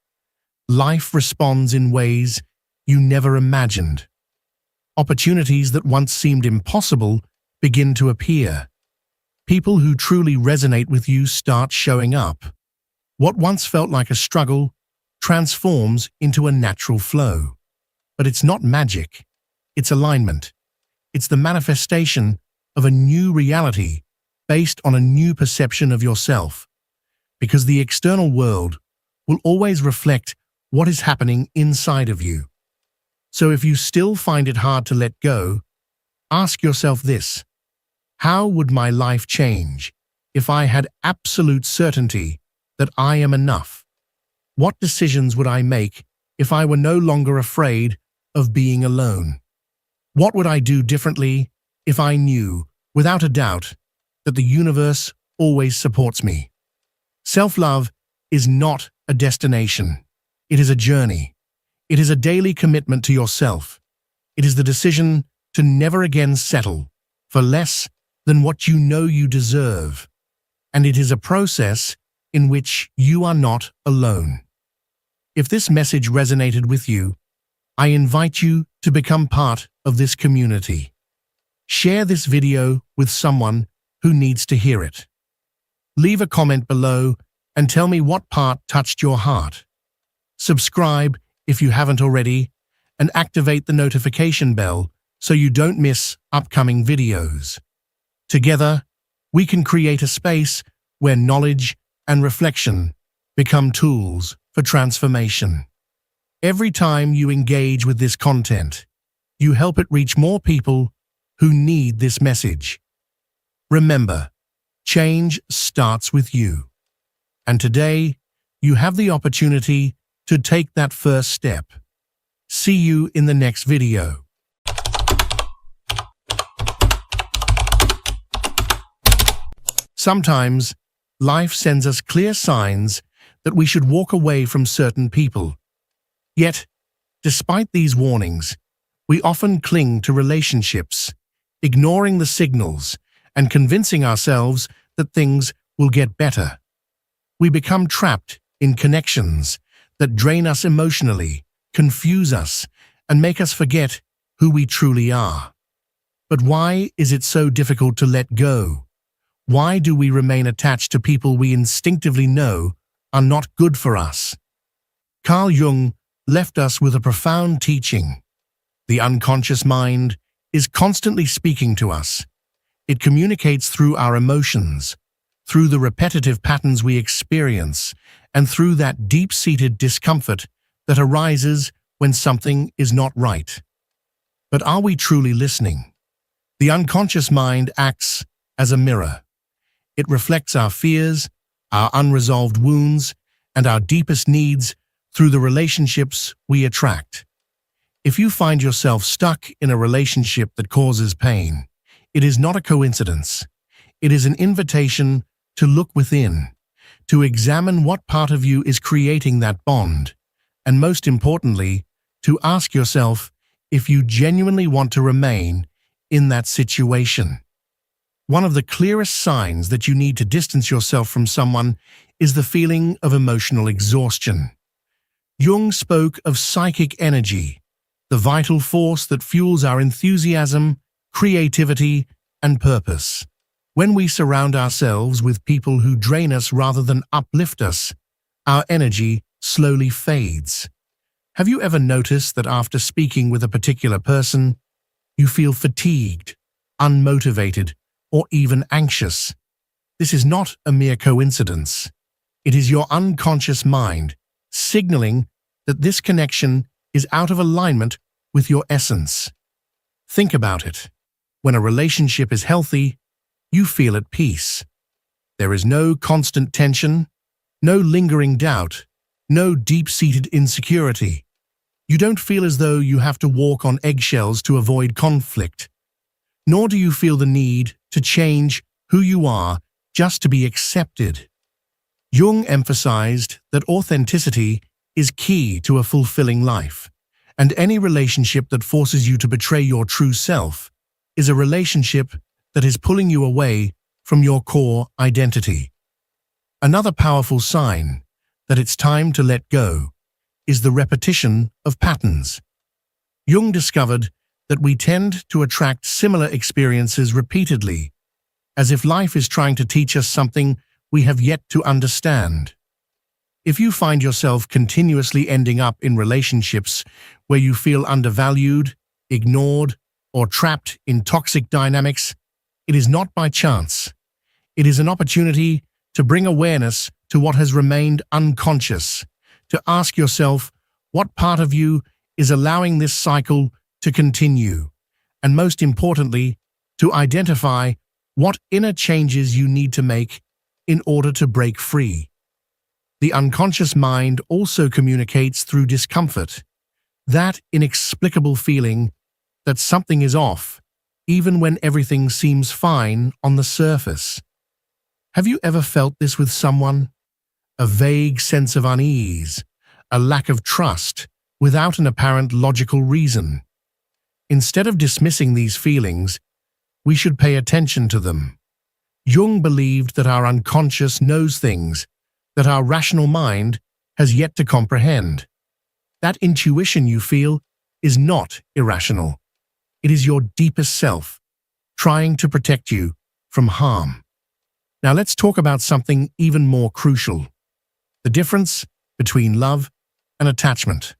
life responds in ways you never imagined. Opportunities that once seemed impossible begin to appear. People who truly resonate with you start showing up. What once felt like a struggle transforms into a natural flow. But it's not magic. It's alignment. It's the manifestation of a new reality based on a new perception of yourself. Because the external world will always reflect what is happening inside of you. So if you still find it hard to let go, ask yourself this: how would my life change if I had absolute certainty that I am enough? What decisions would I make if I were no longer afraid of being alone? What would I do differently if I knew, without a doubt, that the universe always supports me? Self-love is not a destination. It is a journey. It is a daily commitment to yourself. It is the decision to never again settle for less than what you know you deserve. And it is a process in which you are not alone. If this message resonated with you, I invite you to become part of this community. Share this video with someone who needs to hear it. Leave a comment below and tell me what part touched your heart. Subscribe if you haven't already, and activate the notification bell so you don't miss upcoming videos. Together, we can create a space where knowledge and reflection become tools for transformation. Every time you engage with this content, you help it reach more people who need this message. Remember, change starts with you. And today, you have the opportunity to take that first step. See you in the next video. Sometimes, life sends us clear signs that we should walk away from certain people. Yet, despite these warnings, we often cling to relationships, ignoring the signals and convincing ourselves that things will get better. We become trapped in connections that drain us emotionally, confuse us, and make us forget who we truly are. But why is it so difficult to let go? Why do we remain attached to people we instinctively know are not good for us? Carl Jung left us with a profound teaching. The unconscious mind is constantly speaking to us. It communicates through our emotions, through the repetitive patterns we experience, and through that deep-seated discomfort that arises when something is not right. But are we truly listening? The unconscious mind acts as a mirror. It reflects our fears, our unresolved wounds, and our deepest needs through the relationships we attract. If you find yourself stuck in a relationship that causes pain, it is not a coincidence. It is an invitation to look within, to examine what part of you is creating that bond, and most importantly, to ask yourself if you genuinely want to remain in that situation. One of the clearest signs that you need to distance yourself from someone is the feeling of emotional exhaustion. Jung spoke of psychic energy, the vital force that fuels our enthusiasm, creativity, and purpose. When we surround ourselves with people who drain us rather than uplift us, our energy slowly fades. Have you ever noticed that after speaking with a particular person, you feel fatigued, unmotivated, or even anxious? This is not a mere coincidence. It is your unconscious mind signaling that this connection is out of alignment with your essence. Think about it. When a relationship is healthy, you feel at peace. There is no constant tension, no lingering doubt, no deep-seated insecurity. You don't feel as though you have to walk on eggshells to avoid conflict, nor do you feel the need to change who you are just to be accepted. Jung emphasized that authenticity is key to a fulfilling life, and any relationship that forces you to betray your true self is a relationship that is pulling you away from your core identity. Another powerful sign that it's time to let go is the repetition of patterns. Jung discovered that we tend to attract similar experiences repeatedly, as if life is trying to teach us something we have yet to understand. If you find yourself continuously ending up in relationships where you feel undervalued, ignored, or trapped in toxic dynamics, it is not by chance. It is an opportunity to bring awareness to what has remained unconscious, to ask yourself what part of you is allowing this cycle to continue, and most importantly, to identify what inner changes you need to make in order to break free. The unconscious mind also communicates through discomfort, that inexplicable feeling that something is off, even when everything seems fine on the surface. Have you ever felt this with someone? A vague sense of unease, a lack of trust, without an apparent logical reason. Instead of dismissing these feelings, we should pay attention to them. Jung believed that our unconscious knows things that our rational mind has yet to comprehend. That intuition you feel is not irrational. It is your deepest self, trying to protect you from harm. Now let's talk about something even more crucial: the difference between love and attachment.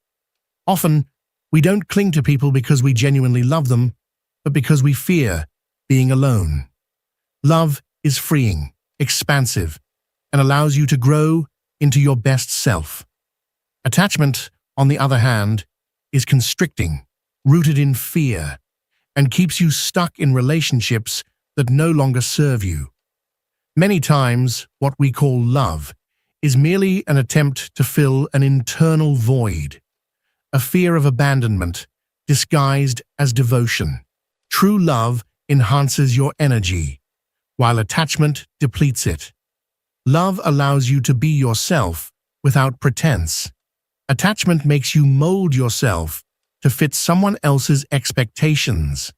Often, we don't cling to people because we genuinely love them, but because we fear being alone. Love is freeing, expansive, and allows you to grow into your best self. Attachment, on the other hand, is constricting, rooted in fear, and keeps you stuck in relationships that no longer serve you. Many times, what we call love is merely an attempt to fill an internal void, a fear of abandonment disguised as devotion. True love enhances your energy, while attachment depletes it. Love allows you to be yourself without pretense. Attachment makes you mold yourself to fit someone else's expectations.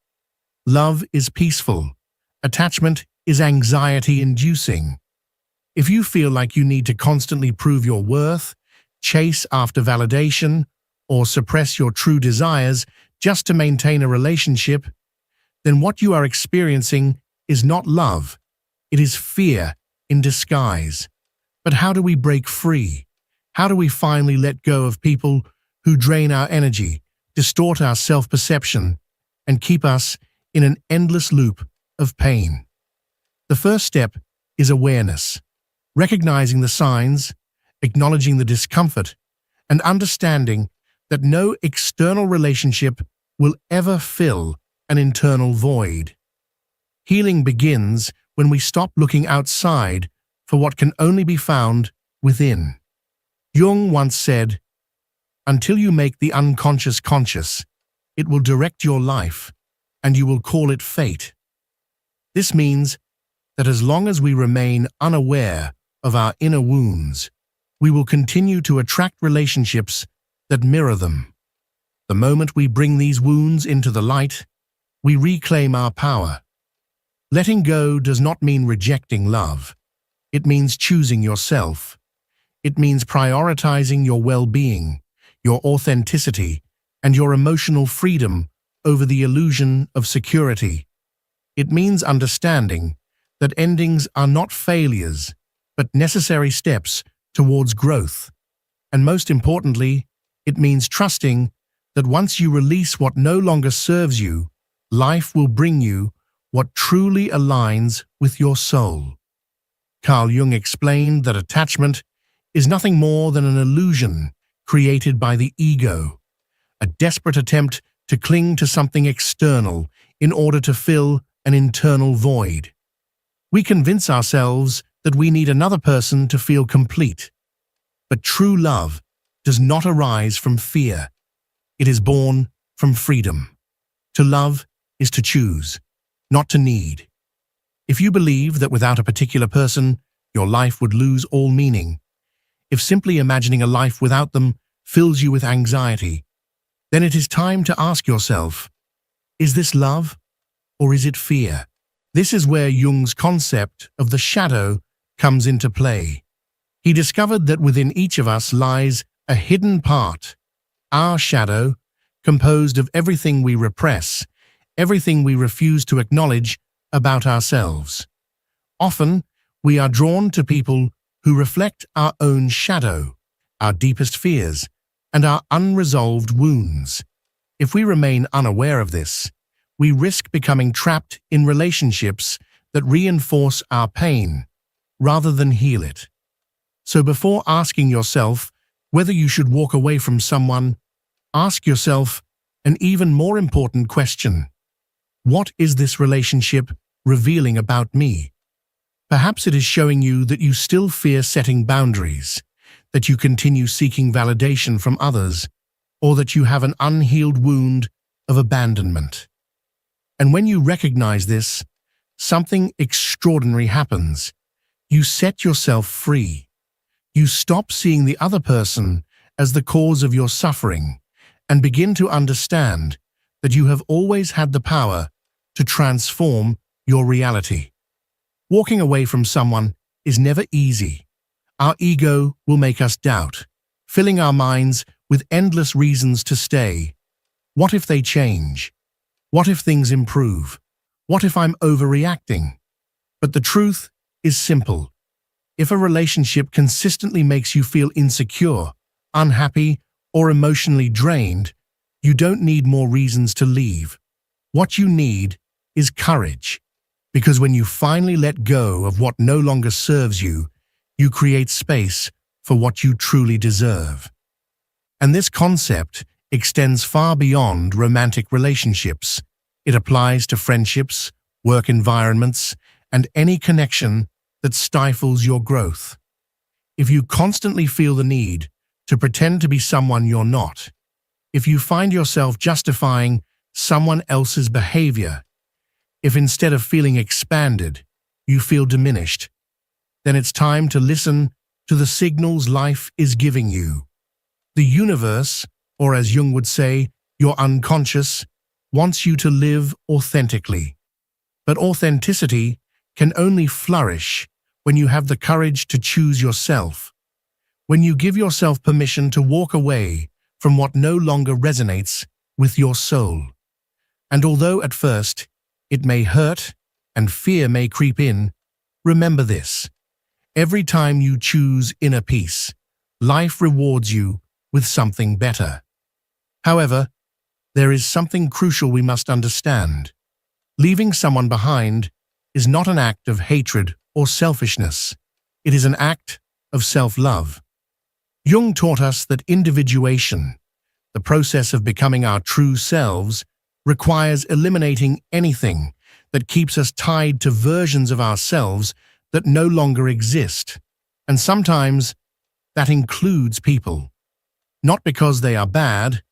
Love is peaceful. Attachment is anxiety-inducing. If you feel like you need to constantly prove your worth, chase after validation, or suppress your true desires just to maintain a relationship, then what you are experiencing is not love. It is fear in disguise. But how do we break free? How do we finally let go of people who drain our energy, distort our self-perception, and keep us in an endless loop of pain? The first step is awareness, recognizing the signs, acknowledging the discomfort, and understanding that no external relationship will ever fill an internal void. Healing begins when we stop looking outside for what can only be found within. Jung once said, "Until you make the unconscious conscious, it will direct your life, and you will call it fate." This means that as long as we remain unaware of our inner wounds, we will continue to attract relationships that mirror them. The moment we bring these wounds into the light, we reclaim our power. Letting go does not mean rejecting love. It means choosing yourself. It means prioritizing your well-being, your authenticity, and your emotional freedom over the illusion of security. It means understanding that endings are not failures, but necessary steps towards growth. And most importantly, it means trusting that once you release what no longer serves you, life will bring you what truly aligns with your soul. Carl Jung explained that attachment is nothing more than an illusion created by the ego, a desperate attempt to cling to something external in order to fill an internal void. We convince ourselves that we need another person to feel complete. But true love does not arise from fear. It is born from freedom. To love is to choose, not to need. If you believe that without a particular person, your life would lose all meaning, if simply imagining a life without them fills you with anxiety, then it is time to ask yourself, is this love or is it fear? This is where Jung's concept of the shadow comes into play. He discovered that within each of us lies a hidden part, our shadow, composed of everything we repress, everything we refuse to acknowledge about ourselves. Often, we are drawn to people who reflect our own shadow, our deepest fears, and our unresolved wounds. If we remain unaware of this, we risk becoming trapped in relationships that reinforce our pain rather than heal it. So before asking yourself whether you should walk away from someone, ask yourself an even more important question. What is this relationship revealing about me? Perhaps it is showing you that you still fear setting boundaries, that you continue seeking validation from others, or that you have an unhealed wound of abandonment. And when you recognize this, something extraordinary happens. You set yourself free. You stop seeing the other person as the cause of your suffering and begin to understand that you have always had the power to transform your reality. Walking away from someone is never easy. Our ego will make us doubt, filling our minds with endless reasons to stay. What if they change? What if things improve? What if I'm overreacting? But the truth is simple. If a relationship consistently makes you feel insecure, unhappy, or emotionally drained, you don't need more reasons to leave. What you need is courage. Because when you finally let go of what no longer serves you, you create space for what you truly deserve. And this concept extends far beyond romantic relationships. It applies to friendships, work environments, and any connection that stifles your growth. If you constantly feel the need to pretend to be someone you're not, if you find yourself justifying someone else's behavior, if instead of feeling expanded, you feel diminished, then it's time to listen to the signals life is giving you. The universe, or as Jung would say, your unconscious, wants you to live authentically. But authenticity can only flourish when you have the courage to choose yourself, when you give yourself permission to walk away from what no longer resonates with your soul. And although at first it may hurt and fear may creep in, remember this: every time you choose inner peace, life rewards you with something better. However, there is something crucial we must understand. Leaving someone behind is not an act of hatred or selfishness. It is an act of self-love. Jung taught us that individuation, the process of becoming our true selves, requires eliminating anything that keeps us tied to versions of ourselves that no longer exist. And sometimes that includes people. Not because they are bad,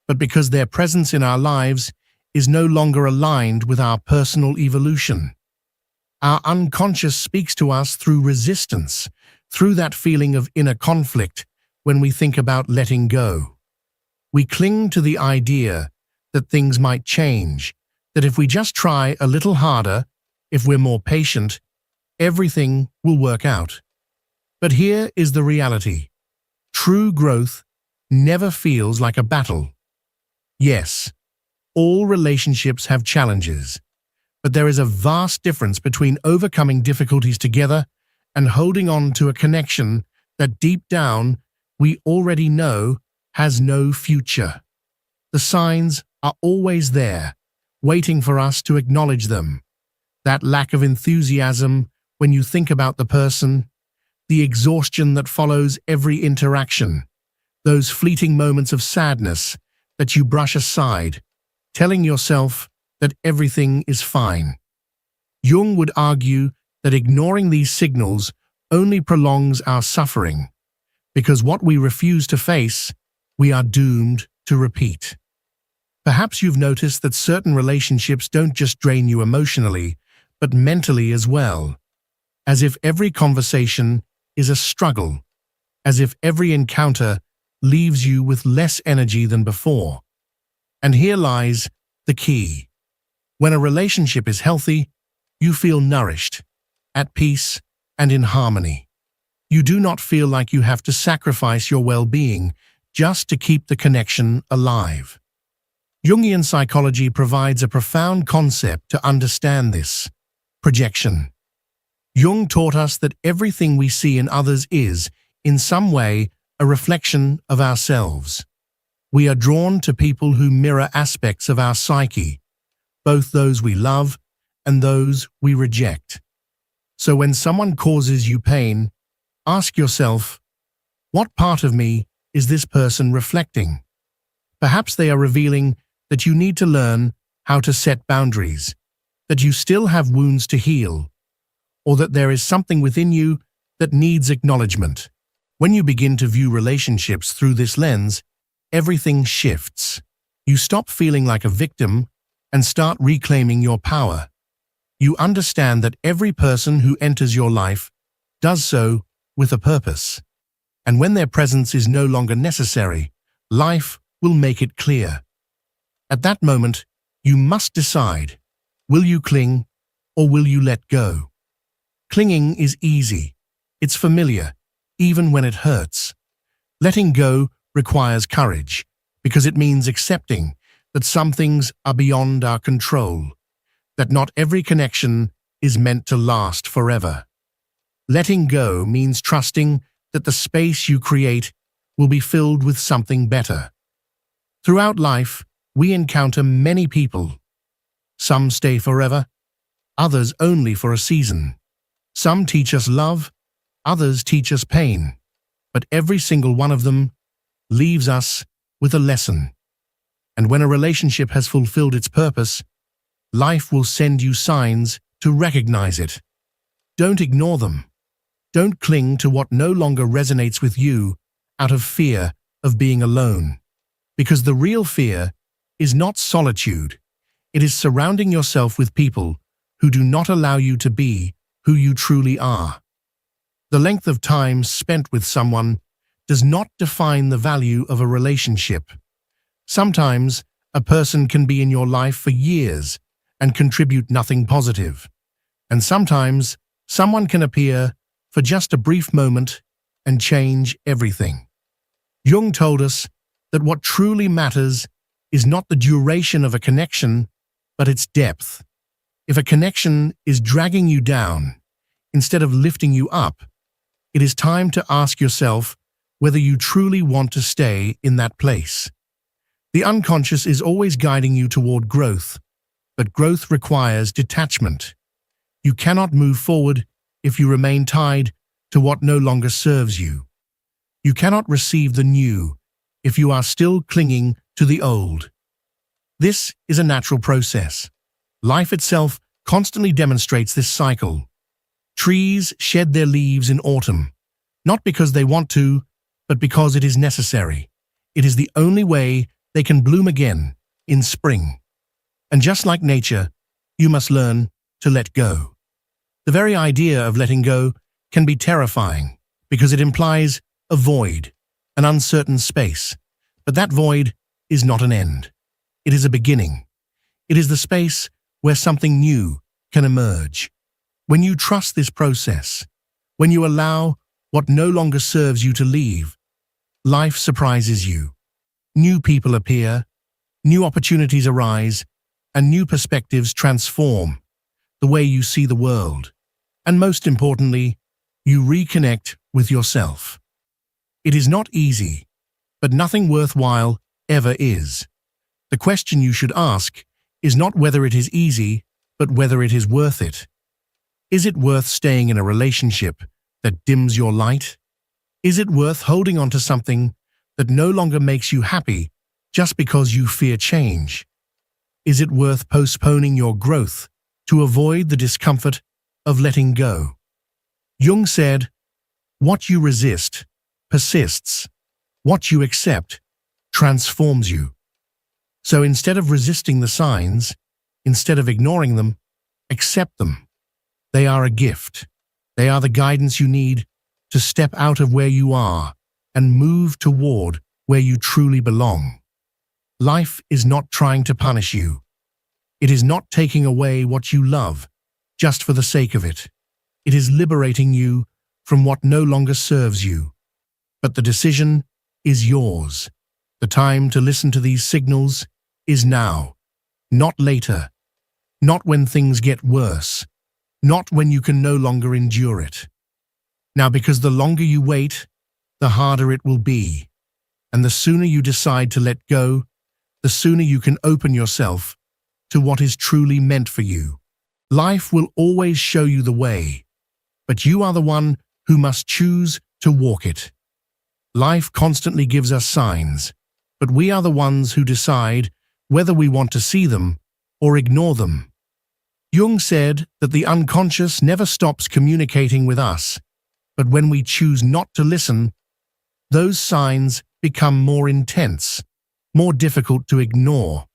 but because their presence in our lives is no longer aligned with our personal evolution. Our unconscious speaks to us through resistance, through that feeling of inner conflict when we think about letting go. We cling to the idea that things might change, that if we just try a little harder, if we're more patient, everything will work out. But here is the reality. True growth never feels like a battle. Yes, all relationships have challenges, but there is a vast difference between overcoming difficulties together and holding on to a connection that deep down we already know has no future. The signs are always there, waiting for us to acknowledge them. That lack of enthusiasm when you think about the person, the exhaustion that follows every interaction, those fleeting moments of sadness that you brush aside, telling yourself that everything is fine. Jung would argue that ignoring these signals only prolongs our suffering, because what we refuse to face, we are doomed to repeat. Perhaps you've noticed that certain relationships don't just drain you emotionally, but mentally as well. As if every conversation is a struggle, as if every encounter leaves you with less energy than before. And here lies the key. When a relationship is healthy, you feel nourished, at peace, and in harmony. You do not feel like you have to sacrifice your well-being just to keep the connection alive. Jungian psychology provides a profound concept to understand this: projection. Jung taught us that everything we see in others is, in some way, a reflection of ourselves. We are drawn to people who mirror aspects of our psyche, both those we love and those we reject. So when someone causes you pain, ask yourself, what part of me is this person reflecting? Perhaps they are revealing that you need to learn how to set boundaries, that you still have wounds to heal, or that there is something within you that needs acknowledgement. When you begin to view relationships through this lens, everything shifts. You stop feeling like a victim and start reclaiming your power. You understand that every person who enters your life does so with a purpose. And when their presence is no longer necessary, life will make it clear. At that moment, you must decide: will you cling or will you let go? Clinging is easy. It's familiar, even when it hurts. Letting go requires courage, because it means accepting that some things are beyond our control, that not every connection is meant to last forever. Letting go means trusting that the space you create will be filled with something better. Throughout life, we encounter many people. Some stay forever, others only for a season. Some teach us love, others teach us pain, but every single one of them leaves us with a lesson. And when a relationship has fulfilled its purpose, life will send you signs to recognize it. Don't ignore them. Don't cling to what no longer resonates with you out of fear of being alone. Because the real fear is not solitude. It is surrounding yourself with people who do not allow you to be who you truly are. The length of time spent with someone does not define the value of a relationship. Sometimes, a person can be in your life for years and contribute nothing positive. And sometimes, someone can appear for just a brief moment and change everything. Jung told us that what truly matters is not the duration of a connection, but its depth. If a connection is dragging you down, instead of lifting you up, it is time to ask yourself whether you truly want to stay in that place. The unconscious is always guiding you toward growth, but growth requires detachment. You cannot move forward if you remain tied to what no longer serves you. You cannot receive the new if you are still clinging to the old. This is a natural process. Life itself constantly demonstrates this cycle. Trees shed their leaves in autumn, not because they want to, but because it is necessary. It is the only way they can bloom again in spring. And just like nature, you must learn to let go. The very idea of letting go can be terrifying because it implies a void, an uncertain space. But that void is not an end. It is a beginning. It is the space where something new can emerge. When you trust this process, when you allow what no longer serves you to leave, life surprises you. New people appear, new opportunities arise, and new perspectives transform the way you see the world. And most importantly, you reconnect with yourself. It is not easy, but nothing worthwhile ever is. The question you should ask is not whether it is easy, but whether it is worth it. Is it worth staying in a relationship that dims your light? Is it worth holding on to something that no longer makes you happy just because you fear change? Is it worth postponing your growth to avoid the discomfort of letting go? Jung said, "What you resist persists. What you accept transforms you." So instead of resisting the signs, instead of ignoring them, accept them. They are a gift. They are the guidance you need to step out of where you are and move toward where you truly belong. Life is not trying to punish you. It is not taking away what you love just for the sake of it. It is liberating you from what no longer serves you. But the decision is yours. The time to listen to these signals is now, not later, not when things get worse, not when you can no longer endure it. Now, because the longer you wait, the harder it will be. And the sooner you decide to let go, the sooner you can open yourself to what is truly meant for you. Life will always show you the way, but you are the one who must choose to walk it. Life constantly gives us signs, but we are the ones who decide whether we want to see them or ignore them. Jung said that the unconscious never stops communicating with us, but when we choose not to listen, those signs become more intense, more difficult to ignore.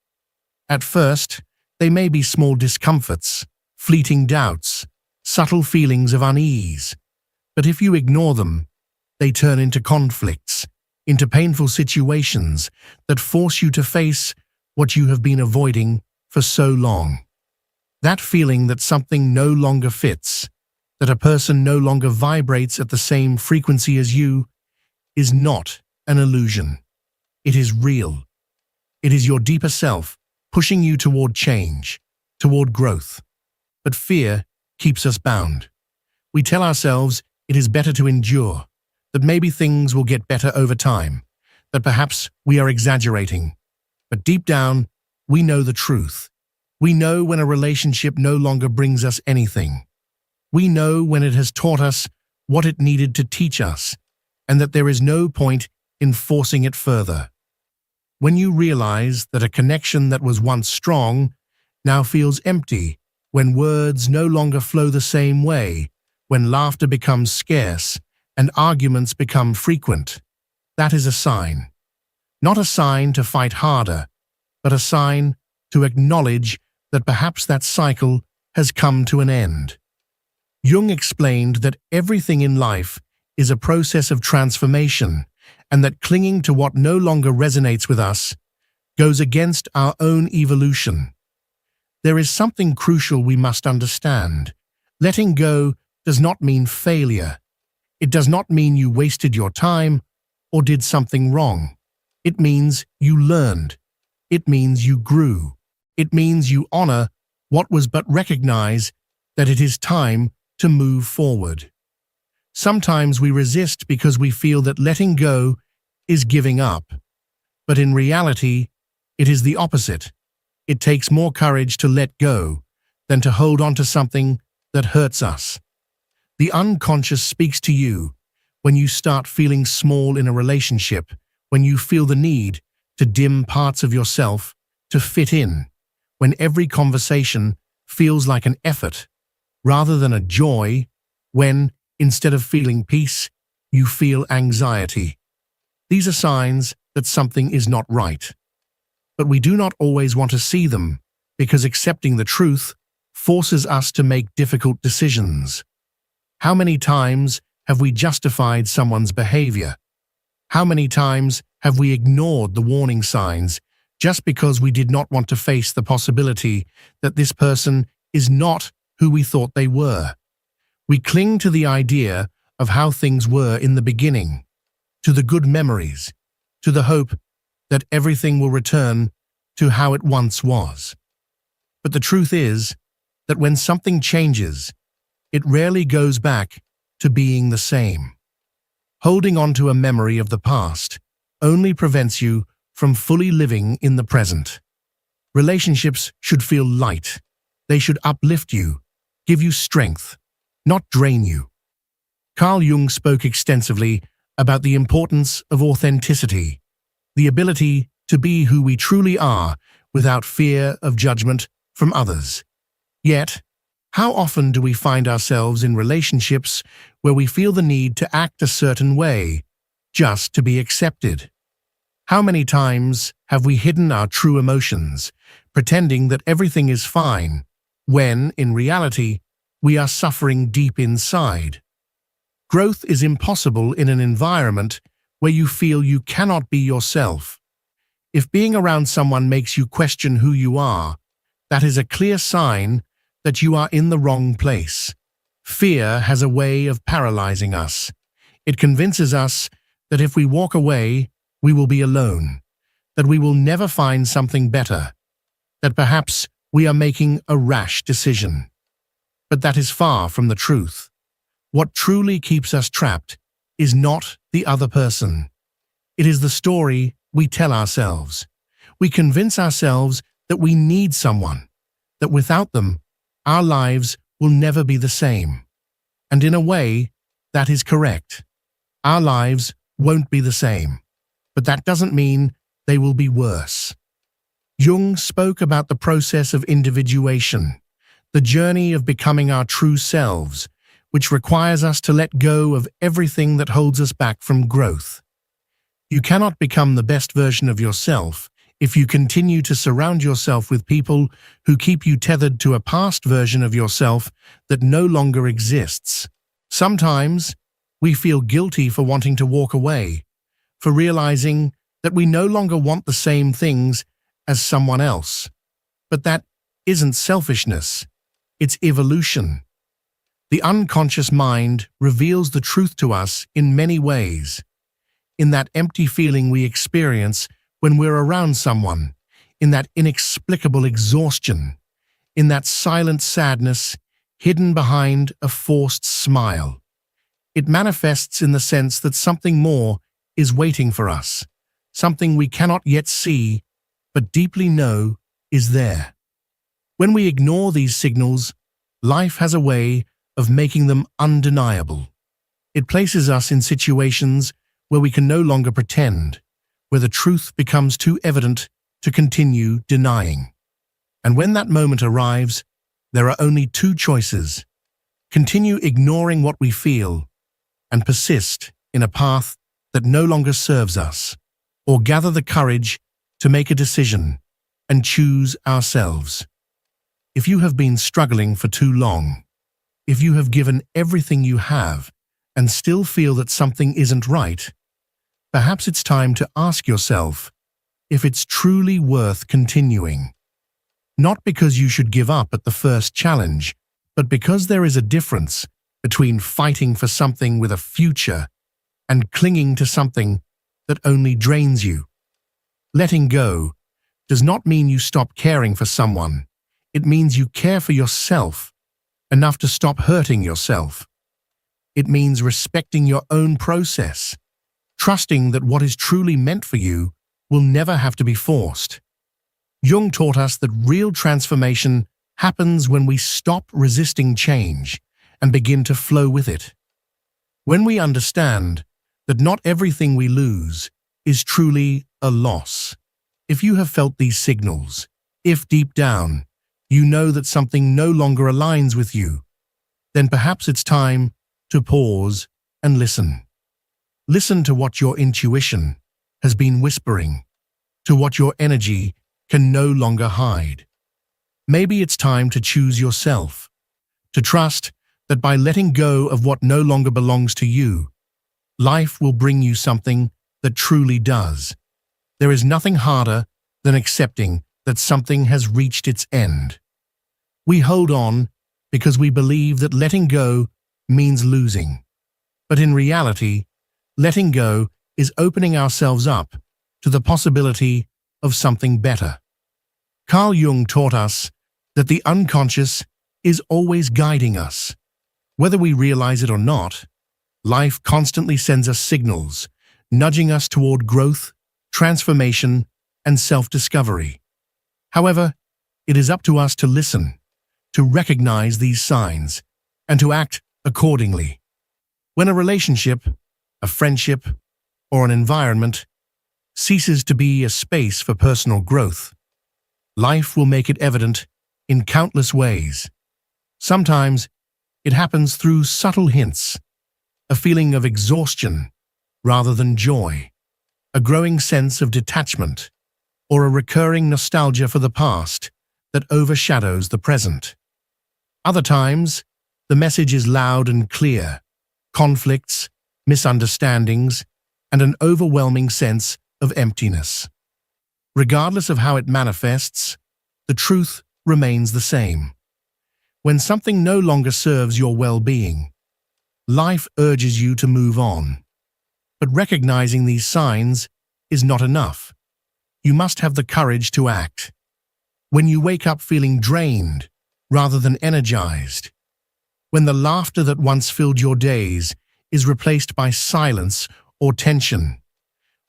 At first, they may be small discomforts, fleeting doubts, subtle feelings of unease. But if you ignore them, they turn into conflicts, into painful situations that force you to face what you have been avoiding for so long. That feeling that something no longer fits, that a person no longer vibrates at the same frequency as you, is not an illusion. It is real. It is your deeper self pushing you toward change, toward growth. But fear keeps us bound. We tell ourselves it is better to endure, that maybe things will get better over time, that perhaps we are exaggerating. But deep down, we know the truth. We know when a relationship no longer brings us anything. We know when it has taught us what it needed to teach us, and that there is no point in forcing it further. When you realize that a connection that was once strong now feels empty, when words no longer flow the same way, when laughter becomes scarce and arguments become frequent, that is a sign. Not a sign to fight harder, but a sign to acknowledge that perhaps that cycle has come to an end. Jung explained that everything in life is a process of transformation, and that clinging to what no longer resonates with us goes against our own evolution. There is something crucial we must understand. Letting go does not mean failure. It does not mean you wasted your time or did something wrong. It means you learned. It means you grew. It means you honor what was but recognize that it is time to move forward. Sometimes we resist because we feel that letting go is giving up. But in reality, it is the opposite. It takes more courage to let go than to hold on to something that hurts us. The unconscious speaks to you when you start feeling small in a relationship, when you feel the need to dim parts of yourself to fit in, when every conversation feels like an effort rather than a joy, when, instead of feeling peace, you feel anxiety. These are signs that something is not right. But we do not always want to see them because accepting the truth forces us to make difficult decisions. How many times have we justified someone's behavior? How many times have we ignored the warning signs just because we did not want to face the possibility that this person is not who we thought they were? We cling to the idea of how things were in the beginning, to the good memories, to the hope that everything will return to how it once was. But the truth is that when something changes, it rarely goes back to being the same. Holding on to a memory of the past only prevents you from fully living in the present. Relationships should feel light. They should uplift you, give you strength, not drain you. Carl Jung spoke extensively about the importance of authenticity, the ability to be who we truly are without fear of judgment from others. Yet, how often do we find ourselves in relationships where we feel the need to act a certain way just to be accepted? How many times have we hidden our true emotions, pretending that everything is fine, when, in reality, we are suffering deep inside? Growth is impossible in an environment where you feel you cannot be yourself. If being around someone makes you question who you are, that is a clear sign that you are in the wrong place. Fear has a way of paralyzing us. It convinces us that if we walk away, we will be alone, that we will never find something better, that perhaps we are making a rash decision. But that is far from the truth. What truly keeps us trapped is not the other person. It is the story we tell ourselves. We convince ourselves that we need someone, that without them, our lives will never be the same. And in a way, that is correct. Our lives won't be the same, but that doesn't mean they will be worse. Jung spoke about the process of individuation, the journey of becoming our true selves, which requires us to let go of everything that holds us back from growth. You cannot become the best version of yourself if you continue to surround yourself with people who keep you tethered to a past version of yourself that no longer exists. Sometimes, we feel guilty for wanting to walk away, for realizing that we no longer want the same things as someone else. But that isn't selfishness, it's evolution. The unconscious mind reveals the truth to us in many ways. In that empty feeling we experience when we're around someone, in that inexplicable exhaustion, in that silent sadness hidden behind a forced smile. It manifests in the sense that something more is waiting for us, something we cannot yet see, but deeply know is there. When we ignore these signals, life has a way of making them undeniable. It places us in situations where we can no longer pretend, where the truth becomes too evident to continue denying. And when that moment arrives, there are only two choices: continue ignoring what we feel and persist in a path that no longer serves us, or gather the courage to make a decision and choose ourselves. If you have been struggling for too long, if you have given everything you have and still feel that something isn't right, perhaps it's time to ask yourself if it's truly worth continuing. Not because you should give up at the first challenge, but because there is a difference between fighting for something with a future and clinging to something that only drains you. Letting go does not mean you stop caring for someone. It means you care for yourself enough to stop hurting yourself. It means respecting your own process, trusting that what is truly meant for you will never have to be forced. Jung taught us that real transformation happens when we stop resisting change and begin to flow with it. When we understand that not everything we lose is truly a loss. If you have felt these signals, if deep down you know that something no longer aligns with you, then perhaps it's time to pause and listen. Listen to what your intuition has been whispering, to what your energy can no longer hide. Maybe it's time to choose yourself, to trust that by letting go of what no longer belongs to you, life will bring you something that truly does. There is nothing harder than accepting that something has reached its end. We hold on because we believe that letting go means losing. But in reality, letting go is opening ourselves up to the possibility of something better. Carl Jung taught us that the unconscious is always guiding us. Whether we realize it or not, life constantly sends us signals, nudging us toward growth, transformation, and self-discovery. However, it is up to us to listen, to recognize these signs, and to act accordingly. When a relationship, a friendship, or an environment ceases to be a space for personal growth, life will make it evident in countless ways. Sometimes it happens through subtle hints, a feeling of exhaustion rather than joy, a growing sense of detachment, or a recurring nostalgia for the past that overshadows the present. Other times, the message is loud and clear: conflicts, misunderstandings, and an overwhelming sense of emptiness. Regardless of how it manifests, the truth remains the same. When something no longer serves your well-being, life urges you to move on. But recognizing these signs is not enough. You must have the courage to act. When you wake up feeling drained rather than energized, when the laughter that once filled your days is replaced by silence or tension,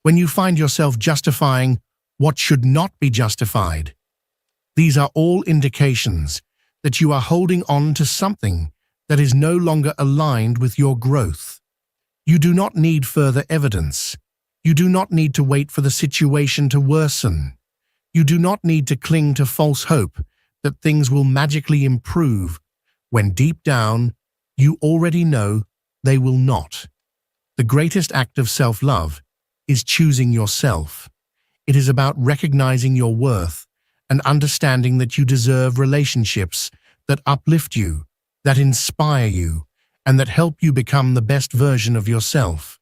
when you find yourself justifying what should not be justified, these are all indications that you are holding on to something that is no longer aligned with your growth. You do not need further evidence. You do not need to wait for the situation to worsen. You do not need to cling to false hope that things will magically improve when deep down you already know they will not. The greatest act of self-love is choosing yourself. It is about recognizing your worth and understanding that you deserve relationships that uplift you, that inspire you, and that help you become the best version of yourself.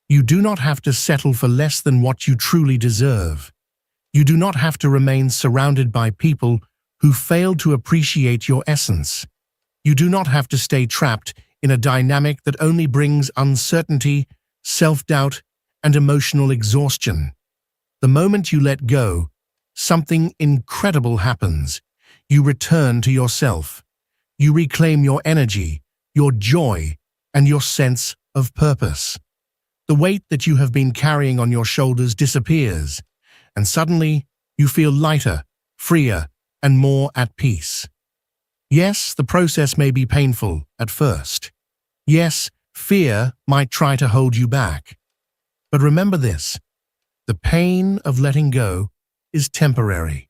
You do not have to settle for less than what you truly deserve. You do not have to remain surrounded by people who fail to appreciate your essence. You do not have to stay trapped in a dynamic that only brings uncertainty, self-doubt, and emotional exhaustion. The moment you let go, something incredible happens. You return to yourself. You reclaim your energy, your joy, and your sense of purpose. The weight that you have been carrying on your shoulders disappears, and suddenly you feel lighter, freer, and more at peace. Yes, the process may be painful at first. Yes, fear might try to hold you back. But remember this: the pain of letting go is temporary,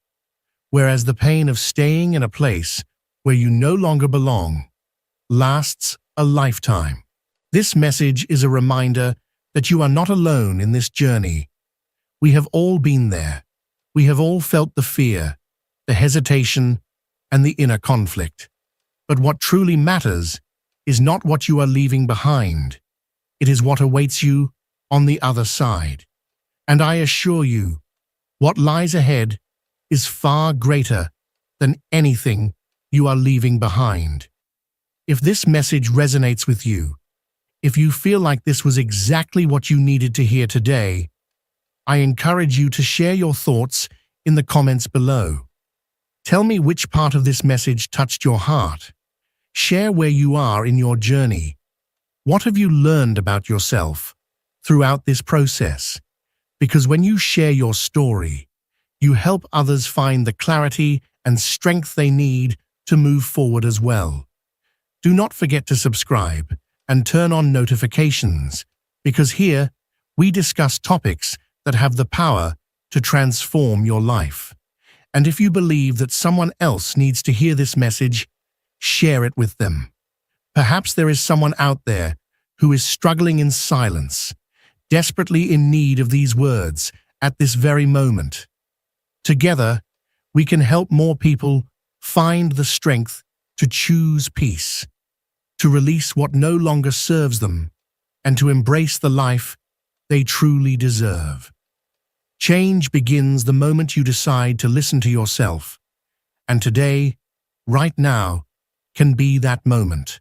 whereas the pain of staying in a place where you no longer belong lasts a lifetime. This message is a reminder that you are not alone in this journey. We have all been there. We have all felt the fear, the hesitation, and the inner conflict. But what truly matters is not what you are leaving behind. It is what awaits you on the other side. And I assure you, what lies ahead is far greater than anything you are leaving behind. If this message resonates with you, if you feel like this was exactly what you needed to hear today, I encourage you to share your thoughts in the comments below. Tell me which part of this message touched your heart. Share where you are in your journey. What have you learned about yourself throughout this process? Because when you share your story, you help others find the clarity and strength they need to move forward as well. Do not forget to subscribe and turn on notifications, because here we discuss topics that have the power to transform your life. And if you believe that someone else needs to hear this message, share it with them. Perhaps there is someone out there who is struggling in silence, desperately in need of these words at this very moment. Together, we can help more people find the strength to choose peace, to release what no longer serves them, and to embrace the life they truly deserve. Change begins the moment you decide to listen to yourself, and today, right now, can be that moment.